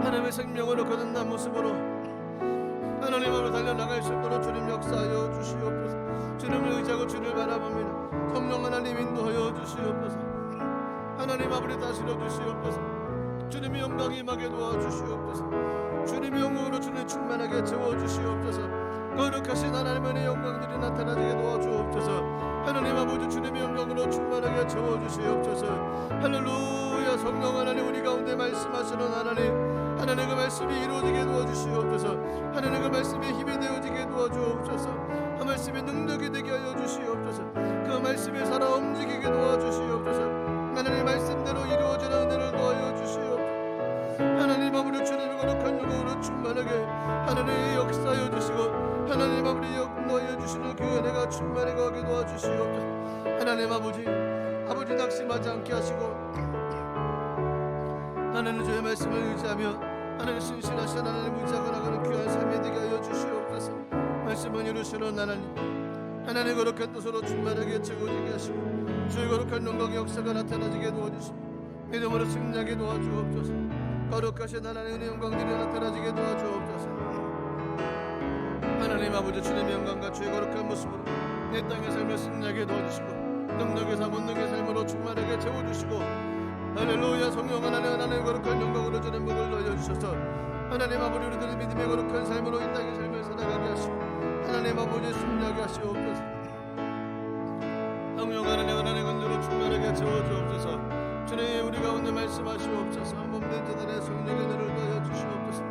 하나님의 생명으로 거듭난 모습으로 하나님으로 달려나갈 수 있도록 주님 역사하여 주시옵소서. 주님을 의지하고 주를 바라봅니다. 성령 하나님 인도하여 주시옵소서. 하나님 아버지 다스려 주시옵소서. 주님의 영광이 임하게 도와주시옵소서. 주님의 영광으로 주님 충만하게 채워주시옵소서. 거룩하신 하나님의 영광들이 나타나게 도와주옵소서. 하나님 아버지 주님의 영광으로 충만하게 채워주시옵소서. 할렐루야. 성령 하나님 우리 가운데 말씀하시는 하나님, 하나님 그 말씀이 이루어지게 도와주시옵소서. 하나님 그 말씀이 힘이 되어지게 도와주옵소서. 그 말씀이 능력이 되게 하여 주시옵소서. 그 말씀이 살아 움직이게 도와주시옵소서. 하나님 말씀대로 이루어지는 은혜를 도와여 주시옵소서. 하나님 아버지 주님의 거룩한 영광으로 충만하게 하나님 충만히 거하게 도와주시옵소서. 하나님 아버지 낙심하지 않게 하시고 하나님 주의 말씀을 의지하며 하나님 신실하신 하나님 의지하고 나가는 귀한 삶이 되게 하여 주시옵소서. 말씀을 이루시는 하나님 거룩한 뜻으로 충만하게 채워지게 하시고 주의 거룩한 영광의 역사가 나타나지게 도와주시고 믿음으로 승리하게 도와주옵소서. 거룩하신 하나님의 영광들이 나타나지게 도와주옵소서. 하나님 아버지 주님의 영광과 주의 거룩한 모습으로 내 땅의 삶을 승리하게 도와주시고 능력의 삶 원능의 삶으로 충만하게 채워주시고 할렐루야. 성령 하나님의 거룩한 영광으로 주님 목을 넣어주셔서 하나님 아버지 우리들의 믿음의 거룩한 삶으로 이 땅의 삶을 살아가게 하시고 하나님 아버지 승리하게 하시옵소서. 성령 하나님의 은혜로 충만하게 채워주옵소서. 주님 우리 가운데 말씀하시옵소서. 몸된 자들의 성령의 은혜를 더하여 주시옵소서.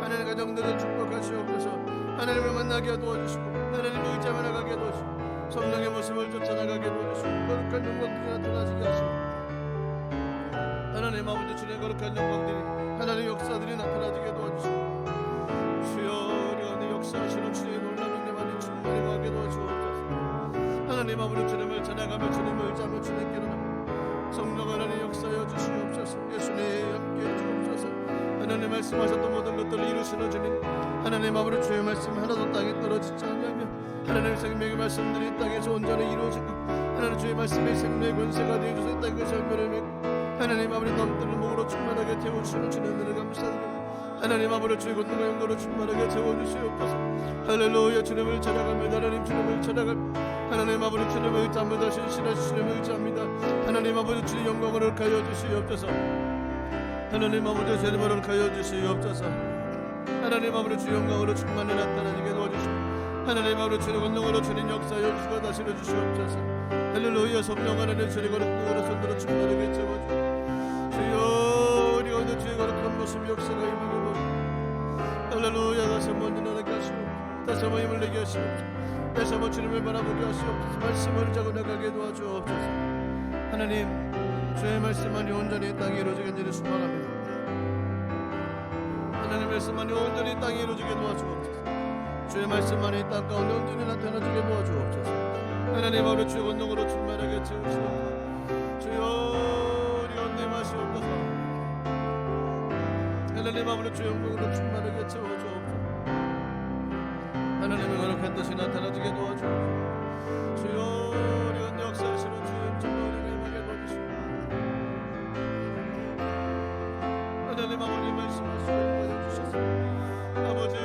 하나님 가정들을 축복하시옵소서. 하나님을 만나게 도와주시고 하나님을 의지하며 나가게 도와주시고 성령의 모습을 쫓아나가게 도와주시고 거룩한 영광들이 나타나시게 하시고 하나님 아버지 주님의 거룩한 영광들이 하나님의 역사들이 나타나지게 도와주시고 주여 우리 가운데 역사하시는 주님의 놀라운 은혜만이 충만히 거하게 도와주옵소서. 하나님 아버지 주님을 찬양하며 주님을 의지하며 주님께로 나가 성령 하나님 역사하여 주시옵소서. 예수님 함께해 주옵소서. 하나님 말씀하셨던 모든 것들을 이루시는 주님 하나님 아버지 주의 말씀 하나도 땅에 떨어지지 않으며 하나님의 생명의 말씀들이 땅에서 온전히 이루어지고 하나님 주의 말씀의 생명의 권세가 되어주셔서 땅에서 열매를 맺고 하나님 아버지 넘뜨는 목으로 충만하게 채워주시는 주님 은혜를 감사드립니다. 하나님 아버지 주의 권능과 영광으로 충만하게 채워주시옵소서. 할렐루야. 주님을 찬양합니다. 하나님 주님을 찬양합니다. 하나님 아버지 주님을 의지합니다. 신실하신 주님을 의지합니다. 하나님 아버지 주의 영광으로 가여 주시옵소서. 하나님 아버지 주의 이름으로 가여 주시옵소서. 하나님 아버지 주의 영광으로 충만히 나타나게 도와주시고 하나님 아버지 주의 권능으로 주님 역사하여 주시고 다스려 주시옵소서. 할렐루야. 성령 하나님 주의 거룩함으로 손들어 충만하게 채워주시고 주여 우리 가운데 주의 거룩한 모습 역사가 임하게 도와주시고 할렐루야. 다시 한번 일어나게 하시고 다시 한번 힘을 내게 하시고 다시 한번 주님을 바라보게 하시옵소서. 말씀을 자고 나가게 도와주옵소서. 하나님 주의 말씀만이 온전히 땅에 이루어지게 되는 소망합니다. 하나님 말씀만이 온전히 땅에 이루어지게 도와주옵소서. 주의 말씀만이 땅 가운데 온전히 나타나지게 도와주옵소서. 하나님 아버지 주의 권능으로 충만하게 채우시옵소서. 주여 우리 가운데 마시옵소서. 하나님 아버지 주의 영광으로 충만하게 채워주옵소서. 하나님의 거룩한 뜻이 나타나지게 도와주옵소서. 주여 우리 가운데 역사하시는 주의 충만하게 임하게 도와주시옵소서. 하나님 아버지 말씀하시고 인도해 주셔서 아버지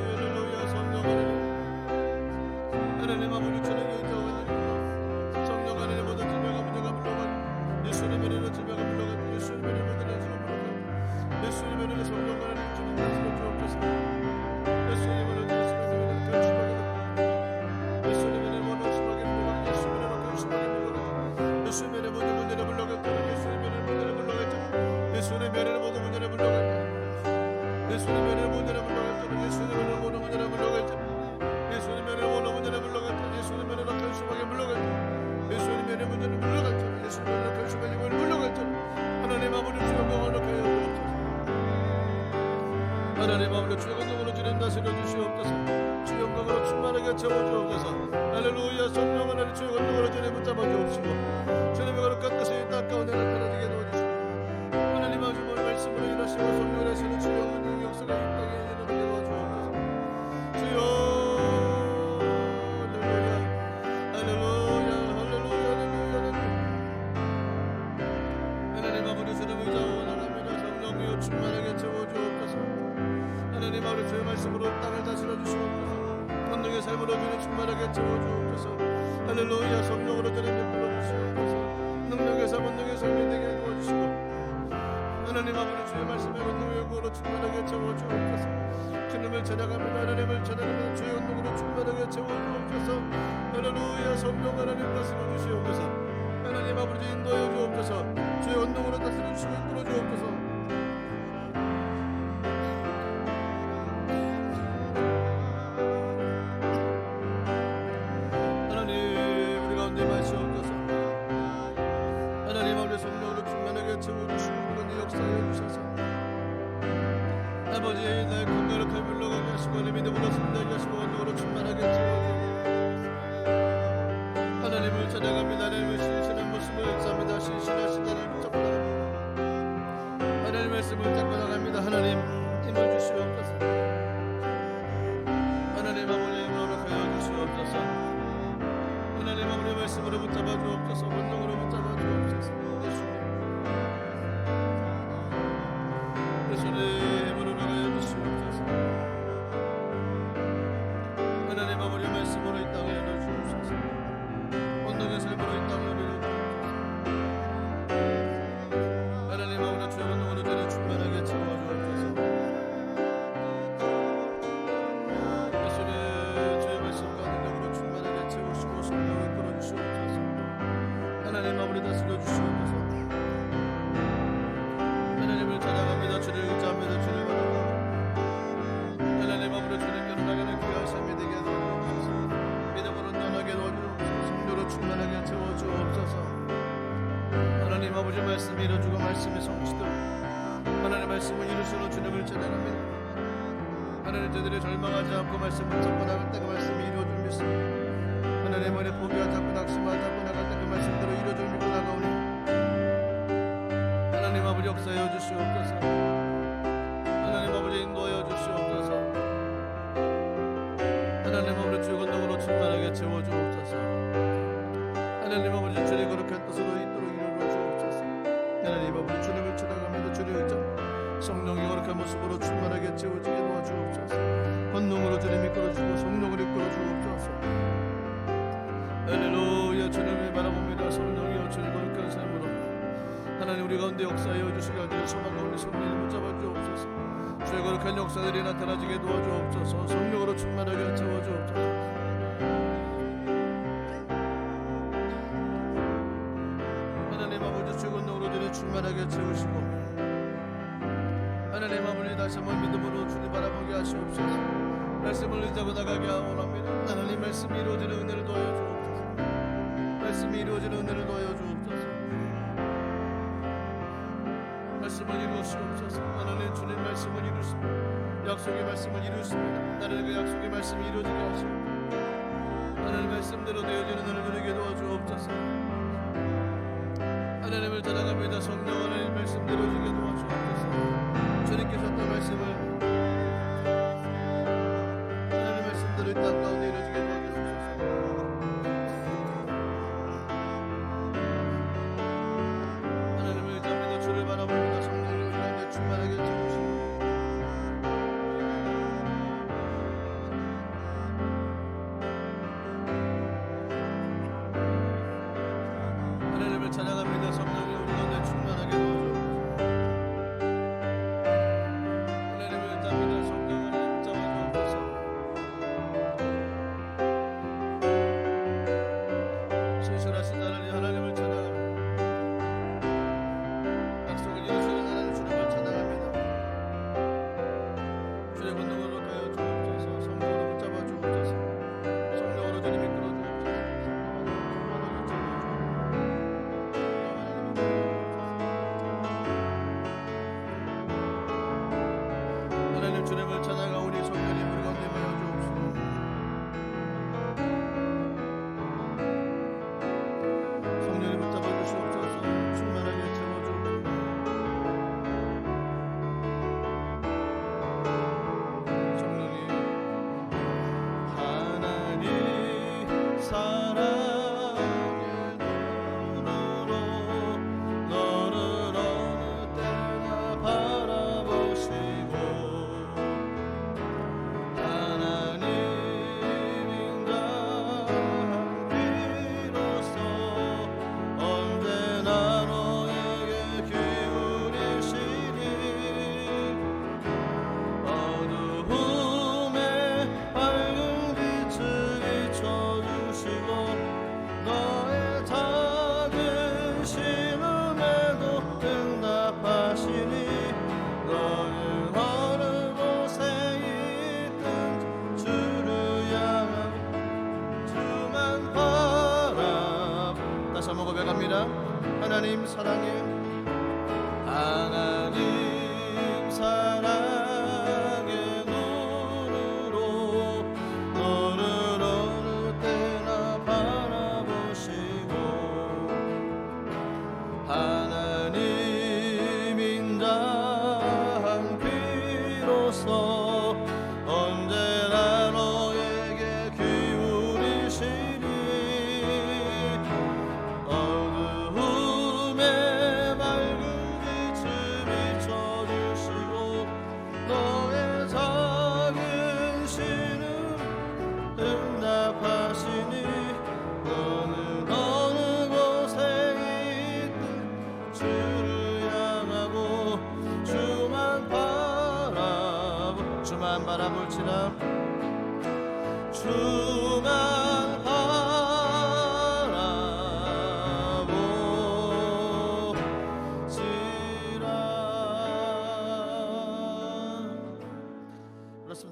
할렐루야. 성령 하나님 아버지 주님의 인도하는 성령 하나님 모든 질병과 문제가 물러가고 예수님의 이름으로 질병가 물러가고 예수님의 이름으로 질병가 물러가고 예수님의 이름으로 성령 하나님 주님 다스려 주옵소서. 예수님의 이름으로 예수님의 이름으로 견심하게 되고 예수님의 이름으로 심하게 물러가고 예수님의 이름으로 견심하게 물러가고 예수님의 이름으로 모든 문제를 물러갈 때는 예수님의 이름으로 문제를 물러갈 때는 예수님의 이름으로 모든 문제를 물러갈 때는 예수님의 이름으로 문제를 물러갈 때는 예수님의 이름으로 모든 문제를 물러갈 때는 예수님의 이름으로 모든 문제를 물러갈 때는 예수님의 이름으로 견심하게 물러갈 때는 예수님의 이름으로 문제를 물러갈 때는 예수님의 이름으로 견심하게 물러갈 때는 하나님 아버지 주의 영광을 높여 주옵소서. 하나님 아버지 주의 권능으로 주님 다스려 주시옵소서. 주의 영광으로 충만하게 채워주옵소서. 할렐루야. 성령 하나님 주의 권능으로 주님 붙잡아 주옵시고 주님의 거룩한 뜻이 땅 가운데 나타나게 도와주시고 하나님 아버지 오늘 말씀으로 일하시고 성령을 하시는 주의 영광의 역사가 이 땅에 일어나게 도와주옵소서. 주여 충만하게 채워주옵소서. 하나님 아버지 주의 말씀으로 땅을 다스려 주시옵소서. 권능의 삶으로 주님 충만하게 채워주옵소서. 할렐루야. 성령으로 주님 베풀어 주시옵소서. 능력의 삶 권능의 삶이 되게 도와주시고 하나님 아버지 주의 말씀에 권능의 영광으로 충만하게 채워주옵소서. 주님을 찬양합니다. 하나님을 찬양합니다. 주의 권능으로 충만하게 채워주옵소서. 할렐루야. 성령 하나님 다스려 주시옵소서. 하나님 아버지 인도하여 주옵소서. 주의 권능으로 다스려 주시고 이끌어 주옵소서. 아버지 나의 건강을 물러가게 하시고 내 믿음으로 승리하게 하시고 원능으로 충만하게 채워주옵소서. 찬양합니다. 하나님의 신실한 모습을 감사합니다. 신실하신 하나님 붙잡고 나갑니다. 하나님의 말씀을 잡고 나갑니다. 하나님 힘을 주시옵소서. 하나님 아버지 허락하여 주시옵소서. 하나님 아버지 말씀으로 붙잡아 주옵소서. 권능으로 붙잡아 주옵소서. 예수님 힘으로 나가여 주시옵소서. 하나님 아버지 말씀으로 이 땅에 열어주옵소서. 권능의 삶으로 이 땅을 열어주옵소서. 하나님 아버지 주의 권능으로 저를 충만하게 채워주옵소서. 예수님 주의 말씀과 능력으로 충만하게 채우시고 성령을 끌어주시옵소서. 하나님 아버지 다스려 주시옵소서. 하나님을 찬양합니다. 주를 의지합니다. 주를 바라봅니다. 하나님 아버지 주님께로 나가는 귀한 삶이 되게 도와주옵소서. 믿음으로 떠나게 도와주옵소서. 성령으로 충만하게 채워주옵소서. 하나님 아버지 말씀이 이루어주고 말씀이 성취되고 하나님 말씀을 이루시는 주님을 찬양합니다. 하나님 저들이 절망하지 않고 말씀을 잡고 나갈 때 그 말씀이 이루어줄 믿습니다. 하나님 안에 포기하지 않고 낙심하지 않고 나갈 때 그 말씀대로 이루어줄 믿고 나가오니 하나님 아버지 역사하여 주시옵소서. 하나님 아버지 인도하여 주시옵소서. 하나님 아버지 주의 권능으로 충만하게 채워주옵소서. 하나님 아버지 주의 거룩한 뜻으로 있도록 이루어 주옵소서. 하나님 아버지 주님을 찬양합니다. 주의 의자 성령의 거룩한 모습으로 충만하게 채워지게 도와주옵소서. 권능으로 주님 이끌어주고 성령을 이끌어주옵소서. 할렐루야. 주님을 바라봅니다. 성령이여 주의 거룩한 삶으로 하나님 우리 가운데 역사하여 주시기 아니라 소망 가운데 성령을 붙잡아 주옵소서. 주의 거룩한 역사들이 나타나지게 도와주옵소서. 성령으로 충만하게 채워주옵소서. 하나님 아버지 주의 권능으로 주를 충만하게 채우시고 하나님 아버지 다시 한번 믿음으로 주님 바라보게 하시옵소서. 말씀을 의지하고 나가게 하옵나이다. 하나님 말씀이 이루어지는 은혜를 도와여 주옵소서. 말씀이 이루어지는 은혜를 도와여 주옵소서. 말씀을 이루시옵소서. 하나님 주님 말씀을 이루십니다. 약속의 말씀을 이루십니다. 나를 그 약속의 말씀이 이루어지게 하시옵소서. 하나님 말씀대로 되어지는 은혜를 누리게 도와주옵소서. 하나님을 찬양합니다. 성령 하나님 말씀대로 주게 도와주옵소서. 주님께서 어떤 말씀을 하나님 말씀대로 이 땅 가운데 이루어지게 도와주옵소서. 하나님을 의지합니다. 주를 바라봅니다. 성령을 우리 가운데 충만하게 채우시고 하나님을 찬양합니다. 성령이 우리 가운데 충만하게 도와주옵소서. 하나님을 의지합니다. 성령을 붙잡아주옵소서. 신실하신 하나님 하나님을 찬양합니다. 약속을 이루시는 하나님 주님을 찬양합니다. 주의 권능으로 가여 주옵소서. 성령으로 붙잡아 주옵소서. 성령으로 주님 이끌어 주옵소서. 하나님 주님을 찬양하오니 성령님 우리 가운데 임하여 주옵소서. 성령님 붙잡아 주시옵소서. 충만하게 채워주옵소서. 성령님 하나님 사랑의 눈으로 너를 어느 때나 바라보시고 하나님 인자한 귀로서 언제나 너에게 기울이시니 어두움에 밝은 빛을 비춰주시고 너의 작은 신음에도 응답하시니 너는 어느 곳에 있든 주를 향하여 주만 바라 다시 한번 고백합니다. 하나님 사랑해 하나님 사랑의 눈으로 너를 어느 때나 바라보시고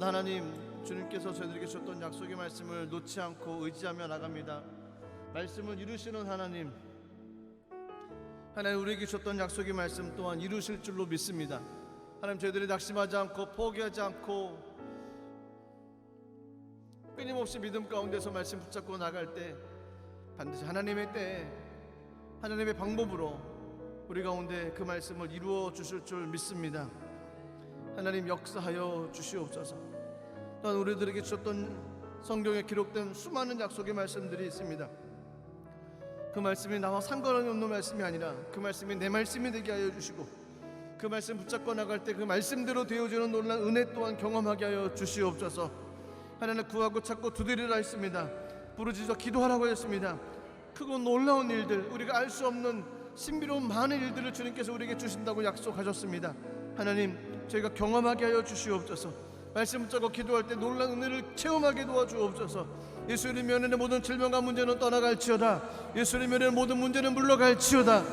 하나님, 주님께서 저희들에게 주셨던 약속의 말씀을 놓지 않고 의지하며 나갑니다. 말씀을 이루시는 하나님, 하나님 우리에게 주셨던 약속의 말씀 또한 이루실 줄로 믿습니다. 하나님, 저희들이 낙심하지 않고 포기하지 않고 끊임없이 믿음 가운데서 말씀 붙잡고 나갈 때 반드시 하나님의 때에 하나님의 방법으로 우리 가운데 그 말씀을 이루어 주실 줄 믿습니다. 하나님, 역사하여 주시옵소서. 또한 우리들에게 주셨던 성경에 기록된 수많은 약속의 말씀들이 있습니다. 그 말씀이 나와 상관이 없는 말씀이 아니라 그 말씀이 내 말씀이 되게 하여 주시고, 그 말씀 붙잡고 나갈 때 그 말씀대로 되어지는 놀라운 은혜 또한 경험하게 하여 주시옵소서. 하나님, 구하고 찾고 두드리라 했습니다. 부르짖어 기도하라고 했습니다. 크고 놀라운 일들, 우리가 알 수 없는 신비로운 많은 일들을 주님께서 우리에게 주신다고 약속하셨습니다. 하나님, 저희가 경험하게 하여 주시옵소서. 말씀 붙잡고 기도할 때 놀라운 은혜를 체험하게 도와주옵소서. 예수님 면에는 모든 질병과 문제는 떠나갈지어다. 예수님 면에는 모든 문제는 물러갈지어다.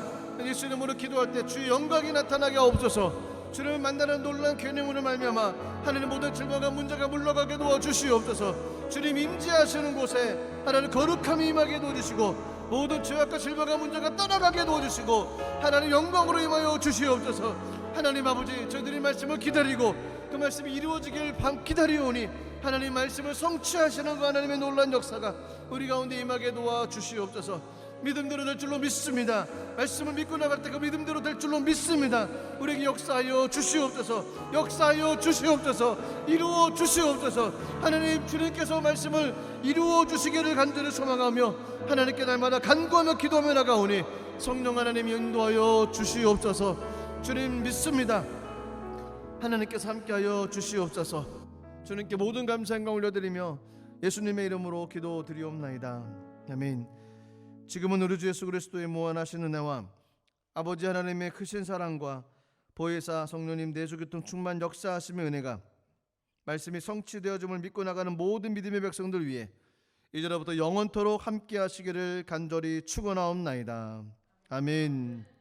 예수님 이름으로 기도할 때 주의 영광이 나타나게 하옵소서. 주를 만나는 놀라운 개념으로 말미암아 하나님 모든 질병과 문제가 물러가게 도와주시옵소서. 주님 임재하시는 곳에 하나님 거룩함이 임하게 도와주시고, 모든 죄악과 질병과 문제가 떠나가게 도와주시고, 하나님 영광으로 임하여 주시옵소서. 하나님 아버지, 저희들이 말씀을 기다리고 그 말씀이 이루어지길 기다리오니 하나님 말씀을 성취하시는 그 하나님의 놀라운 역사가 우리 가운데 임하게 도와주시옵소서. 믿음대로 될 줄로 믿습니다. 말씀을 믿고 나갈 때 그 믿음대로 될 줄로 믿습니다. 우리에게 역사하여 주시옵소서. 역사하여 주시옵소서. 이루어 주시옵소서. 하나님, 주님께서 말씀을 이루어 주시기를 간절히 소망하며 하나님께 날마다 간구하며 기도하며 나가오니 성령 하나님 인도하여 주시옵소서. 주님 믿습니다. 하나님께서 함께하여 주시옵소서. 주님께 모든 감사 영광 올려드리며 예수님의 이름으로 기도드리옵나이다. 아멘. 지금은 우리 주 예수 그리스도의 무한하신 은혜와 아버지 하나님의 크신 사랑과 보혜사 성령님 내주교통 충만 역사하심의 은혜가 말씀이 성취되어짐을 믿고 나가는 모든 믿음의 백성들 위해 이제로부터 영원토록 함께 하시기를 간절히 축원하옵나이다. 아멘.